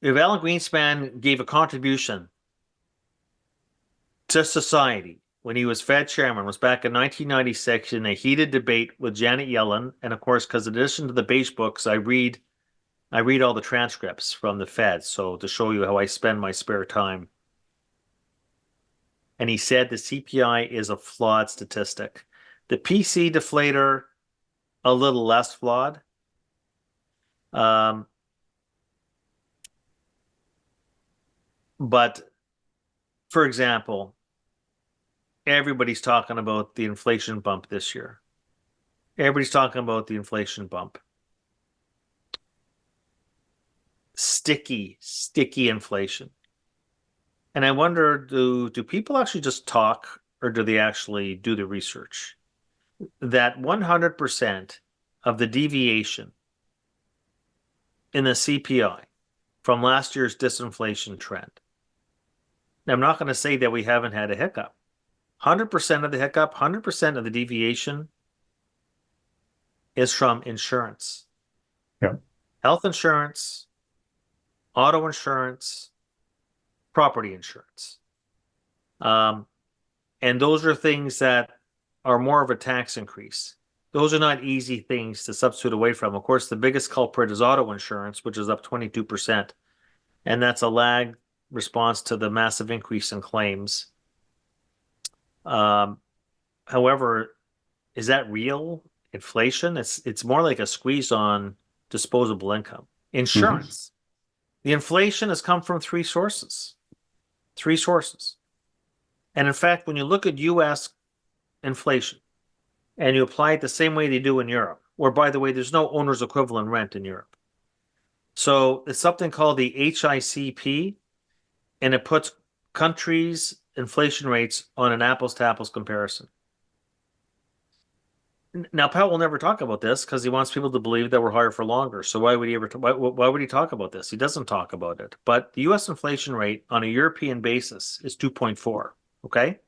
if Alan Greenspan gave a contribution to society when he was Fed chairman, was back in 1996 in a heated debate with Janet Yellen. And of course, because in addition to the beige books, I read all the transcripts from the Fed. So to show you how I spend my spare time. And he said the CPI is a flawed statistic. The PC deflator, a little less flawed. But for example, everybody's talking about the inflation bump this year. Everybody's talking about the inflation bump. Sticky inflation. And I wonder, do people actually just talk or do they actually do the research? That 100% of the deviation in the CPI from last year's disinflation trend. Now, I'm not going to say that we haven't had a hiccup. 100% of the hiccup, 100% of the deviation is from insurance. Yeah. Health insurance, auto insurance, property insurance. And those are things that are more of a tax increase. Those are not easy things to substitute away from. Of course, the biggest culprit is auto insurance, which is up 22%. And that's a lag response to the massive increase in claims. However, is that real inflation? It's more like a squeeze on disposable income. Insurance. The inflation has come from three sources. And in fact, when you look at US inflation and you apply it the same way they do in Europe, where by the way, there's no owner's equivalent rent in Europe. So it's something called the HICP, and it puts countries' inflation rates on an apples to apples comparison. Now, Powell will never talk about this because he wants people to believe that we're higher for longer. So why would he ever? Why would he talk about this? He doesn't talk about it. But the U.S. inflation rate on a European basis is 2.4. Okay,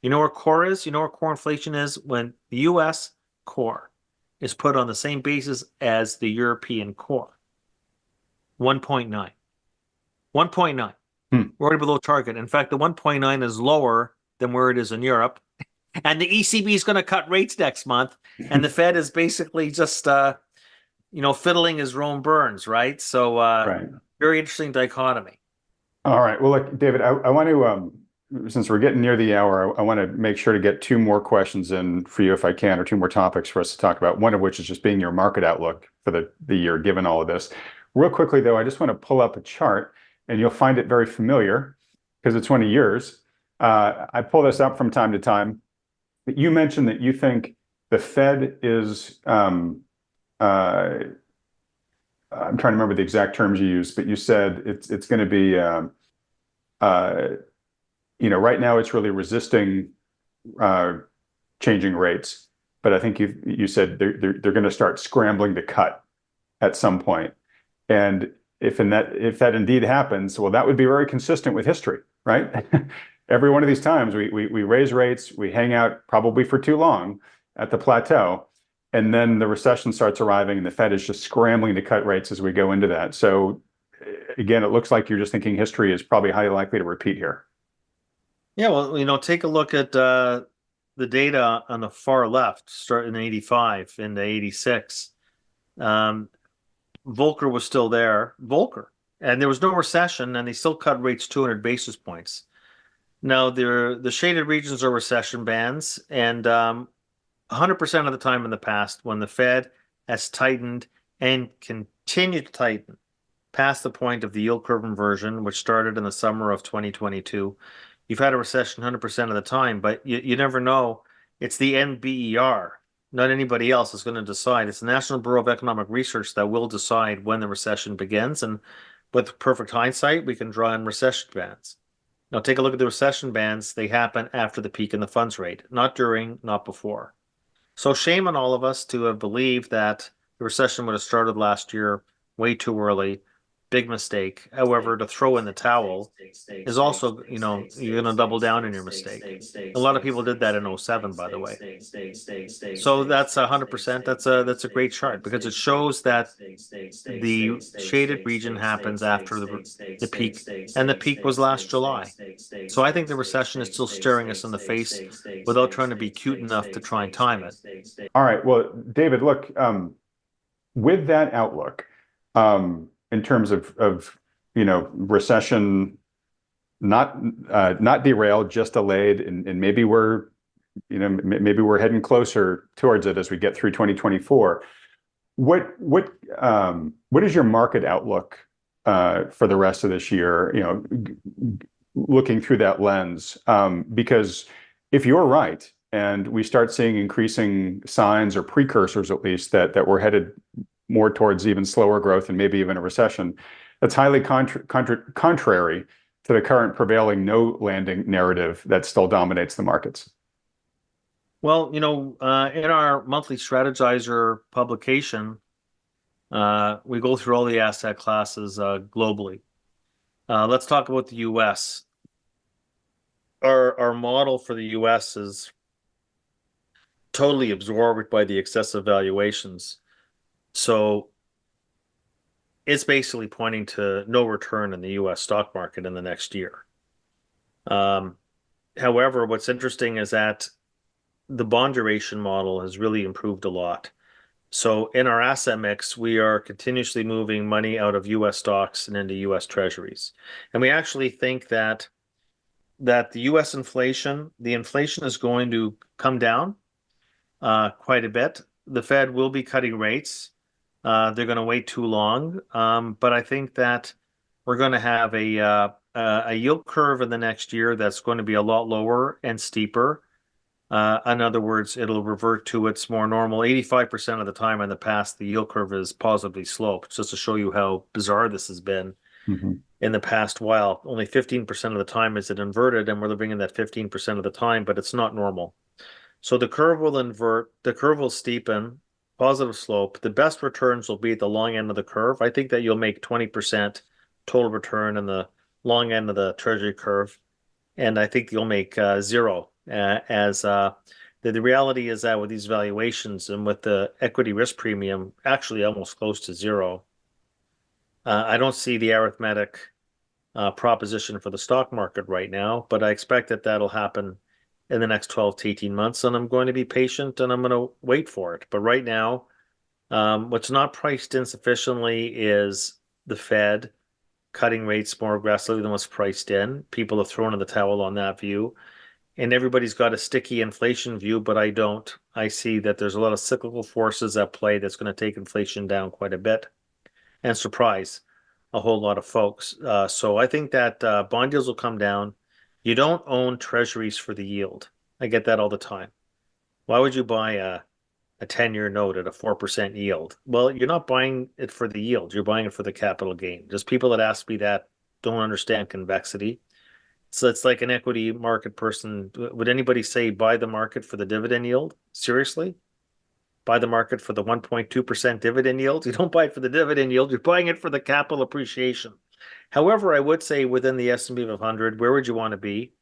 you know where core is? You know where core inflation is when the U.S. core is put on the same basis as the European core. 1.9. 1.9. We're already below target. In fact, the 1.9 is lower than where it is in Europe. And the ECB is going to cut rates next month. And the Fed is basically just, fiddling his own burns, right? So Right. Very interesting dichotomy. All right. Well, look, David, I want to, since we're getting near the hour, I want to make sure to get two more questions in for you if I can, or two more topics for us to talk about, one of which is just being your market outlook for the year, given all of this. Real quickly, though, I just want to pull up a chart, and you'll find it very familiar because it's one of yours. I pull this up from time to time. You mentioned that you think the Fed is, I'm trying to remember the exact terms you used, but you said it's going to be, right now it's really resisting changing rates, but I think you said they're going to start scrambling to cut at some point. And if that indeed happens, well, that would be very consistent with history, right? Every one of these times we raise rates, we hang out probably for too long at the plateau, and then the recession starts arriving and the Fed is just scrambling to cut rates as we go into that. So again, it looks like you're just thinking history is probably highly likely to repeat here. Yeah, well, take a look at the data on the far left, starting in 85 into 86. Um, Volcker was still there, Volcker, and there was no recession, and they still cut rates 200 basis points. Now, the shaded regions are recession bands, and 100% of the time in the past, when the Fed has tightened and continued to tighten past the point of the yield curve inversion, which started in the summer of 2022, you've had a recession 100% of the time, but you never know. It's the NBER, not anybody else, is going to decide. It's the National Bureau of Economic Research that will decide when the recession begins. And with perfect hindsight, we can draw in recession bands. Now, take a look at the recession bands. They happen after the peak in the funds rate, not during, not before. So shame on all of us to have believed that the recession would have started last year way too early. Big mistake. However, to throw in the towel is also, you're going to double down on your mistake. A lot of people did that in '07, by the way. So that's 100%. That's a great chart because it shows that the shaded region happens after the peak, and the peak was last July. So I think the recession is still staring us in the face without trying to be cute enough to try and time it. All right. Well, David, look, with that outlook, in terms of recession not derailed, just delayed, and maybe we're heading closer towards it as we get through 2024. What is your market outlook for the rest of this year? Looking through that lens, because if you're right and we start seeing increasing signs or precursors, at least, that we're headed more towards even slower growth and maybe even a recession, that's highly contrary to the current prevailing no landing narrative that still dominates the markets. Well, in our monthly strategizer publication, we go through all the asset classes globally. Let's talk about the U.S. Our model for the U.S. is totally absorbed by the excessive valuations. So it's basically pointing to no return in the U.S. stock market in the next year. However, what's interesting is that the bond duration model has really improved a lot. So in our asset mix, we are continuously moving money out of U.S. stocks and into U.S. treasuries. And we actually think that the U.S. the inflation is going to come down quite a bit. The Fed will be cutting rates. They're going to wait too long. But I think that we're going to have a yield curve in the next year that's going to be a lot lower and steeper. In other words, it'll revert to its more normal. 85% of the time in the past, the yield curve is positively sloped, just to show you how bizarre this has been in the past while. Only 15% of the time is it inverted, and we're living in that 15% of the time, but it's not normal. So the curve will invert, the curve will steepen, positive slope. The best returns will be at the long end of the curve. I think that you'll make 20% total return in the long end of the treasury curve, and I think you'll make zero. The reality is that with these valuations and with the equity risk premium actually almost close to zero, I don't see the arithmetic proposition for the stock market right now, but I expect that that'll happen in the next 12 to 18 months, and I'm going to be patient and I'm going to wait for it. But right now, what's not priced in sufficiently is the Fed cutting rates more aggressively than what's priced in. People have thrown in the towel on that view. And everybody's got a sticky inflation view, but I don't. I see that there's a lot of cyclical forces at play that's going to take inflation down quite a bit and surprise a whole lot of folks. So I think that bond yields will come down. You don't own treasuries for the yield. I get that all the time. Why would you buy a 10-year note at a 4% yield? Well, you're not buying it for the yield. You're buying it for the capital gain. Just people that ask me that don't understand convexity. So it's like an equity market person. Would anybody say buy the market for the dividend yield? Seriously? Buy the market for the 1.2% dividend yield? You don't buy it for the dividend yield. You're buying it for the capital appreciation. However, I would say within the S&P 500, where would you want to be?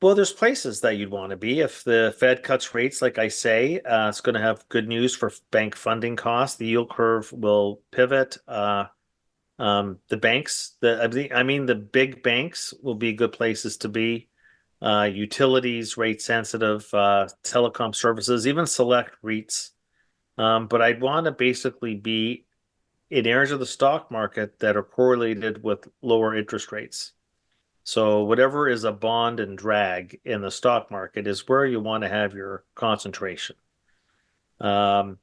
Well, there's places that you'd want to be. If the Fed cuts rates, like I say, it's going to have good news for bank funding costs. The yield curve will pivot. The banks, I mean, the big banks will be good places to be. Utilities, rate sensitive, telecom services, even select REITs. But I'd want to basically be in areas of the stock market that are correlated with lower interest rates. So whatever is a bond and drag in the stock market is where you want to have your concentration. Um,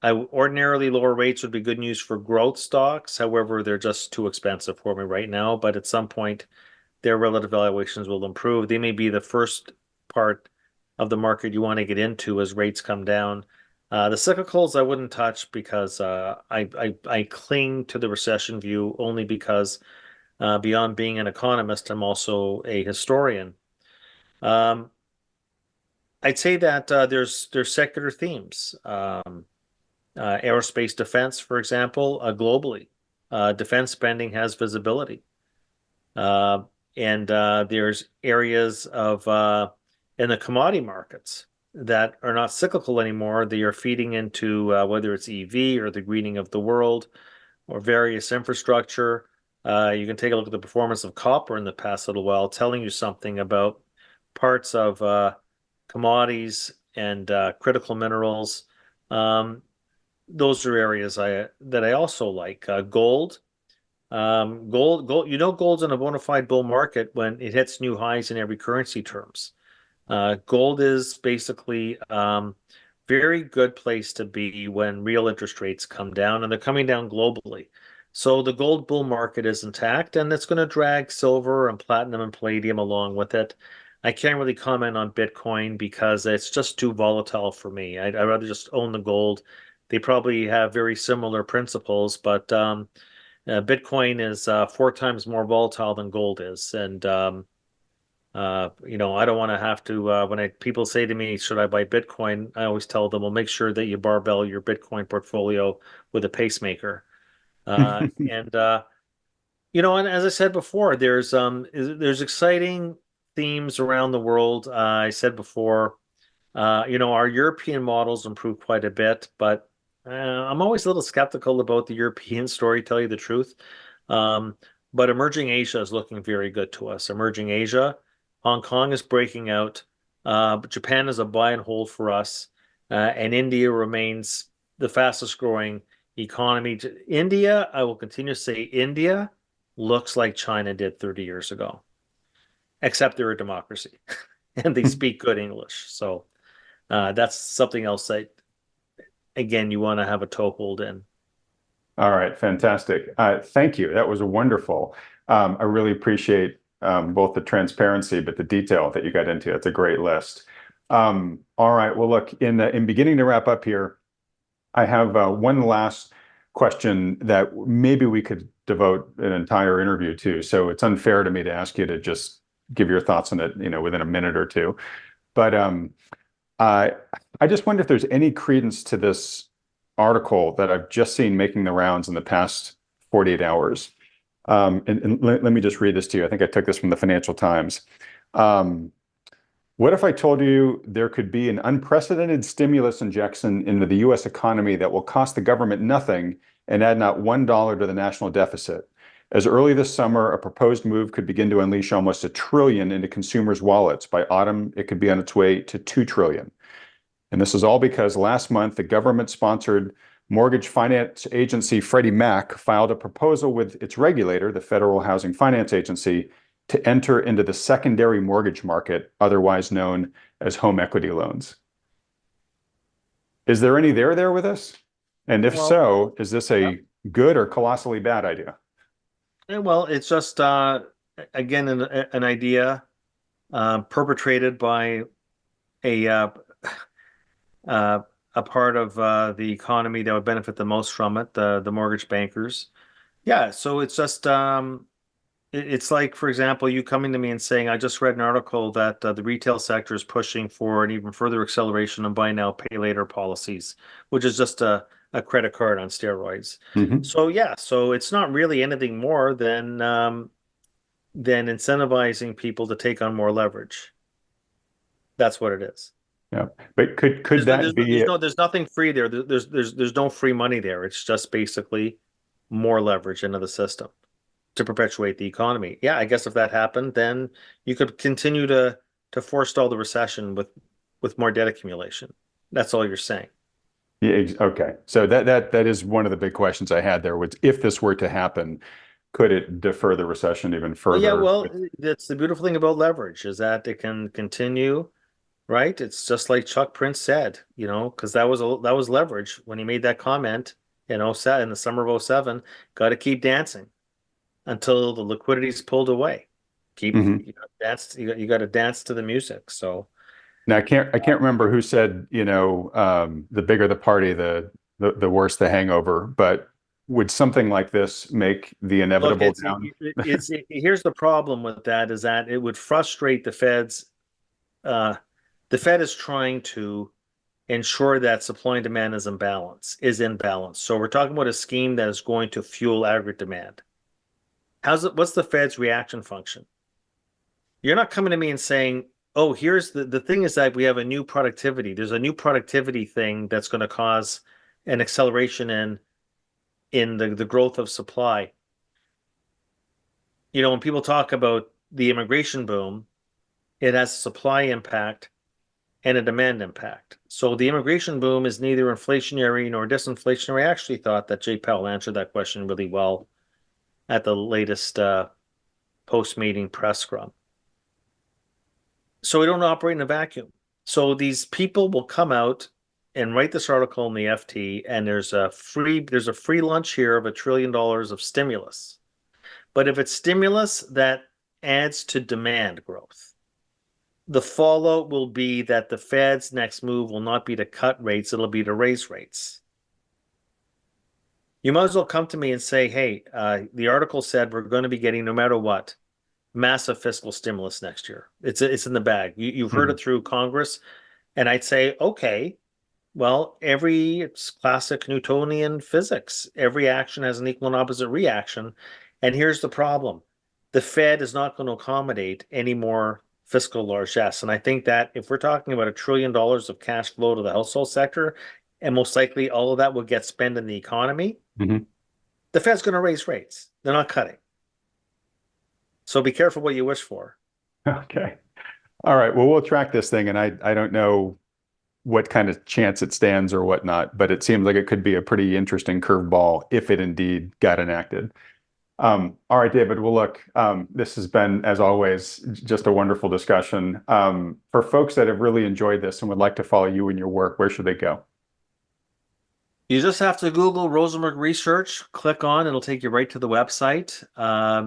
ordinarily lower rates would be good news for growth stocks. However, they're just too expensive for me right now. But at some point, their relative valuations will improve. They may be the first part of the market you want to get into as rates come down. The cyclicals I wouldn't touch because I cling to the recession view only because beyond being an economist, I'm also a historian. Um, I'd say that there's secular themes. Aerospace defense, for example, globally, defense spending has visibility. Uh, and there's areas of in the commodity markets that are not cyclical anymore. They are feeding into whether it's EV or the greening of the world or various infrastructure. You can take a look at the performance of copper in the past little while, telling you something about parts of commodities and critical minerals. Um, those are areas I also like. Gold. Gold's in a bona fide bull market when it hits new highs in every currency terms. Gold is basically very good place to be when real interest rates come down, and they're coming down globally. So the gold bull market is intact, and it's going to drag silver and platinum and palladium along with it. I can't really comment on Bitcoin because it's just too volatile for me. I'd rather just own the gold. They probably have very similar principles, but Bitcoin is 4 times more volatile than gold is, and I don't want to have to people say to me, should I buy Bitcoin? I always tell them, well, make sure that you barbell your Bitcoin portfolio with a pacemaker. And and as I said before, there's exciting themes around the world. I said before, our European models improved quite a bit, but I'm always a little skeptical about the European story, tell you the truth. Um, but emerging Asia is looking very good to us. Emerging Asia, Hong Kong is breaking out. But Japan is a buy and hold for us, and India remains the fastest growing economy. India, I will continue to say, India looks like China did 30 years ago, except they're a democracy and they speak good English. So. That's something else that, again, you want to have a toehold in. All right, fantastic. Thank you. That was wonderful. I really appreciate both the transparency, but the detail that you got into. It's a great list. All right. Well, look, in beginning to wrap up here, I have one last question that maybe we could devote an entire interview to. So it's unfair to me to ask you to just give your thoughts on it, within a minute or two. But I just wonder if there's any credence to this article that I've just seen making the rounds in the past 48 hours. And let me just read this to you. I think I took this from the Financial Times. Um, what if I told you there could be an unprecedented stimulus injection into the US economy that will cost the government nothing and add not $1 to the national deficit? As early this summer, a proposed move could begin to unleash almost $1 trillion into consumers' wallets. By autumn, it could be on its way to $2 trillion. And this is all because last month, the government-sponsored mortgage finance agency Freddie Mac filed a proposal with its regulator, the Federal Housing Finance Agency, to enter into the secondary mortgage market, otherwise known as home equity loans. Is there any there with us? And if Well, so, is this yeah. a good or colossally bad idea? Well, it's just again an idea perpetrated by a uh, uh, a part of the economy that would benefit the most from it, the mortgage bankers. Yeah, so it's just it's like, for example, you coming to me and saying, I just read an article that the retail sector is pushing for an even further acceleration of buy now, pay later policies, which is just a credit card on steroids. Mhm. So yeah, so it's not really anything more than incentivizing people to take on more leverage. That's what it is. Yeah. But could that be There's nothing free there. There's no free money there. It's just basically more leverage into the system to perpetuate the economy. Yeah, I guess if that happened, then you could continue to forestall the recession with more debt accumulation. That's all you're saying. Yeah, okay. So that is one of the big questions I had there was if this were to happen, could it defer the recession even Well, yeah, further well, with that's the beautiful thing about leverage is that it can continue, right? It's just like Chuck Prince said, because that was leverage when he made that comment in oh 07, in the summer of oh 07, got to keep dancing until the liquidity is pulled away. Keep Mhm. you got dance you got to dance to the music. So Now I can't remember who said, the bigger the party, the worse the hangover, but would something like this make the look, inevitable down? here's the problem with that is that it would frustrate the Feds. The Fed is trying to ensure that supply and demand is in balance. So we're talking about a scheme that is going to fuel aggregate demand. What's the Fed's reaction function? You're not coming to me and saying, oh, here's the thing is that we have a new productivity. There's a new productivity thing that's going to cause an acceleration in the growth of supply. When people talk about the immigration boom, it has a supply impact and a demand impact. So the immigration boom is neither inflationary nor disinflationary. I actually thought that Jay Powell answered that question really well at the latest post-meeting press scrum. So we don't operate in a vacuum. So these people will come out and write this article in the FT, and there's a free lunch here of $1 trillion of stimulus. But if it's stimulus that adds to demand growth, the fallout will be that the Fed's next move will not be to cut rates, it'll be to raise rates. You might as well come to me and say, hey, the article said we're going to be getting, no matter what, massive fiscal stimulus next year. It's in the bag. You've heard Mhm. it through Congress. And I'd say, okay, well, it's classic Newtonian physics. Every action has an equal and opposite reaction. And here's the problem. The Fed is not going to accommodate any more fiscal largesse. And I think that if we're talking about $1 trillion of cash flow to the household sector, and most likely all of that will get spent in the economy, Mhm. the Fed's going to raise rates. They're not cutting. So be careful what you wish for. Okay. All right. Well, we'll track this thing, and I don't know what kind of chance it stands or whatnot, but it seems like it could be a pretty interesting curveball if it indeed got enacted. All right, David. Well, look, this has been, as always, just a wonderful discussion. For folks that have really enjoyed this and would like to follow you and your work, where should they go? You just have to Google Rosenberg Research, click on, it'll take you right to the website.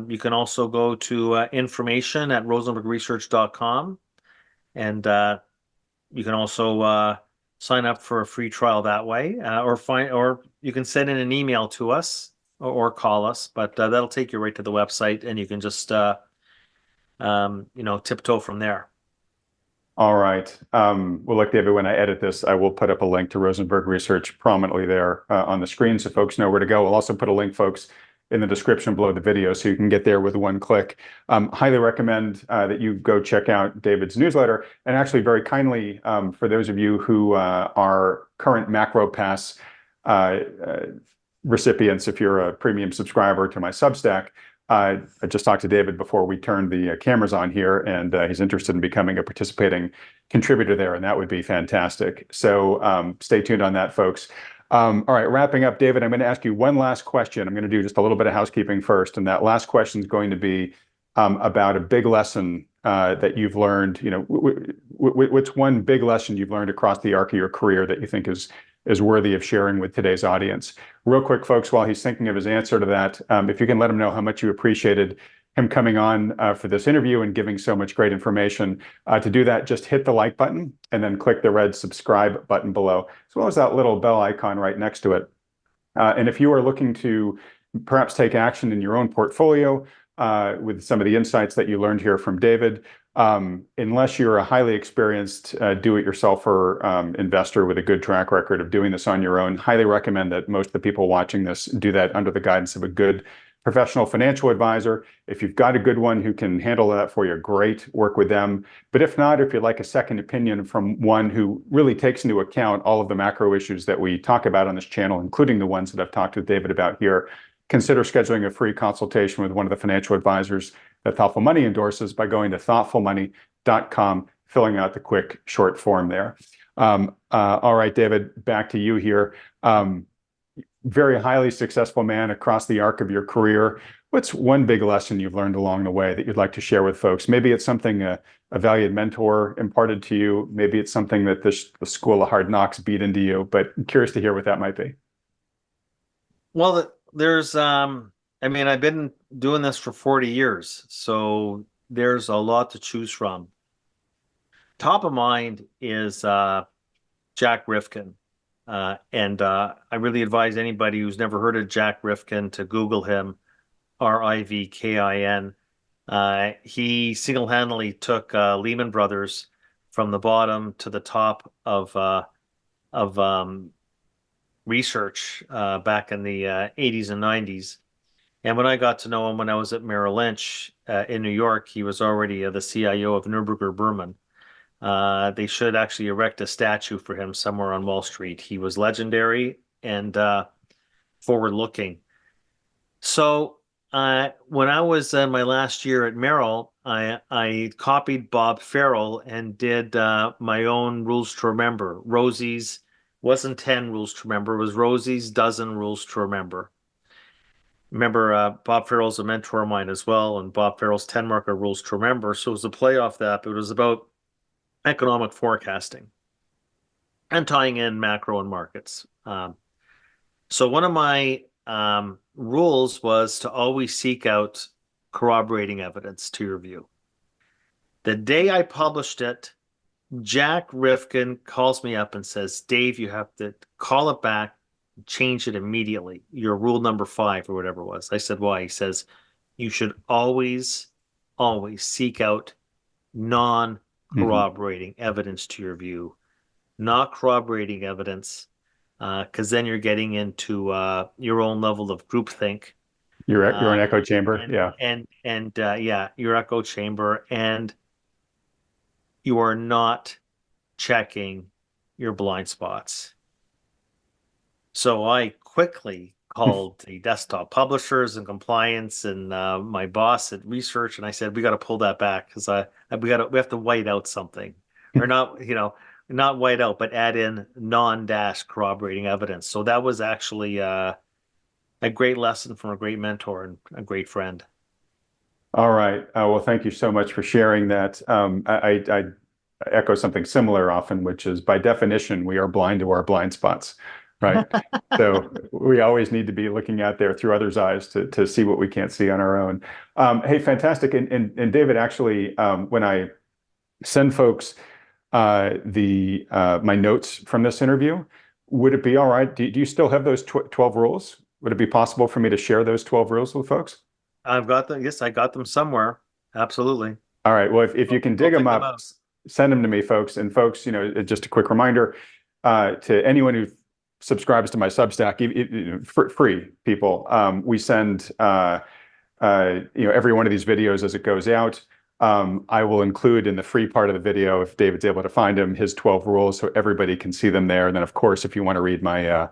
You can also go to information at rosenbergresearch.com, and you can also sign up for a free trial that way, or you can send in an email to us or call us, but that'll take you right to the website, and you can just tiptoe from there. All right. Well, look, David, when I edit this, I will put up a link to Rosenberg Research prominently there on the screen so folks know where to go. I'll also put a link, folks, in the description below the video so you can get there with one click. Highly recommend that you go check out David's newsletter. And actually, very kindly, for those of you who are current Macro Pass recipients, if you're a premium subscriber to my Substack, I just talked to David before we turned the cameras on here, and he's interested in becoming a participating contributor there, and that would be fantastic. So stay tuned on that, folks. All right, wrapping up, David, I'm going to ask you one last question. I'm going to do just a little bit of housekeeping first, and that last question is going to be about a big lesson that you've learned. What's one big lesson you've learned across the arc of your career that you think is worthy of sharing with today's audience? Real quick, folks, while he's thinking of his answer to that, if you can let him know how much you appreciated him coming on for this interview and giving so much great information. To do that, just hit the like button and then click the red subscribe button below, as well as that little bell icon right next to it. And if you are looking to perhaps take action in your own portfolio with some of the insights that you learned here from David, unless you're a highly experienced do-it-yourselfer investor with a good track record of doing this on your own, highly recommend that most of the people watching this do that under the guidance of a good professional financial advisor. If you've got a good one who can handle that for you, great, work with them. But if not, if you'd like a second opinion from one who really takes into account all of the macro issues that we talk about on this channel, including the ones that I've talked with David about here, consider scheduling a free consultation with one of the financial advisors that Thoughtful Money endorses by going to thoughtfulmoney.com, filling out the quick short form there. All right, David, back to you here. Very highly successful man across the arc of your career. What's one big lesson you've learned along the way that you'd like to share with folks? Maybe it's something a valued mentor imparted to you. Maybe it's something that the school of hard knocks beat into you, but I'm curious to hear what that might be. Well, I mean, I've been doing this for 40 years, so there's a lot to choose from. Top of mind is Jack Rifkin. And I really advise anybody who's never heard of Jack Rifkin to Google him, Rivkin. He single-handedly took Lehman Brothers from the bottom to the top of research back in the 80s and 90s. And when I got to know him when I was at Merrill Lynch in New York, he was already the CIO of Neuberger Berman. They should actually erect a statue for him somewhere on Wall Street. He was legendary and forward-looking. So when I was in my last year at Merrill, I copied Bob Farrell and did my own rules to remember. Rosie's wasn't 10 rules to remember. It was Rosie's dozen rules to remember. Remember, Bob Farrell's a mentor of mine as well, and Bob Farrell's 10 market rules to remember. So it was a play off that, but it was about economic forecasting and tying in macro and markets. So one of my rules was to always seek out corroborating evidence to your view. The day I published it, Jack Rifkin calls me up and says, Dave, you have to call it back, change it immediately. Your rule number 5 or whatever it was. I said, why? He says, you should always seek out non-corroborating evidence to your view, not corroborating evidence, because then you're getting into your own level of groupthink. You're an echo chamber, yeah, your echo chamber, and you are not checking your blind spots. So I quickly called the desktop publishers and compliance and my boss at research, and I said, we got to pull that back because we have to white out something, or not, not white out, but add in non-dash corroborating evidence. So that was actually a great lesson from a great mentor and a great friend. All right. Well, thank you so much for sharing that. I echo something similar often, which is by definition, we are blind to our blind spots, right? So we always need to be looking out there through others' eyes to see what we can't see on our own. Hey, fantastic. And David, actually, when I send folks my notes from this interview, would it be all right? Do you still have those 12 rules? Would it be possible for me to share those 12 rules with folks? I've got them. Yes, I got them somewhere. Absolutely. All right. Well, if you can dig them up, send them to me, folks. And folks, just a quick reminder to anyone who subscribes to my Substack, free people, we send every one of these videos as it goes out. I will include in the free part of the video, if David's able to find them, his 12 rules so everybody can see them there. And then, of course, if you want to read my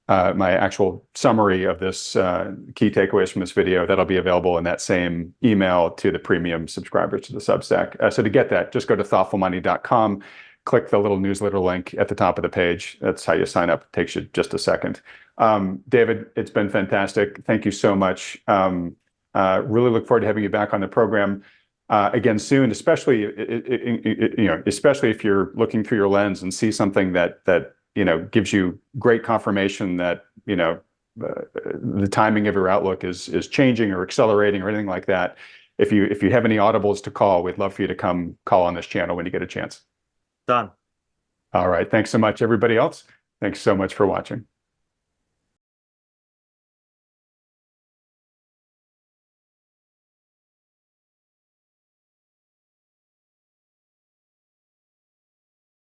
my actual summary of this key takeaways from this video, that'll be available in that same email to the premium subscribers to the Substack. So to get that, just go to thoughtfulmoney.com, click the little newsletter link at the top of the page. That's how you sign up. It takes you just a second. David, it's been fantastic. Thank you so much. Really look forward to having you back on the program again soon, especially especially if you're looking through your lens and see something that gives you great confirmation that the timing of your outlook is changing or accelerating or anything like that. If you have any audibles to call, we'd love for you to come call on this channel when you get a chance. Done. All right. Thanks so much, everybody else. Thanks so much for watching.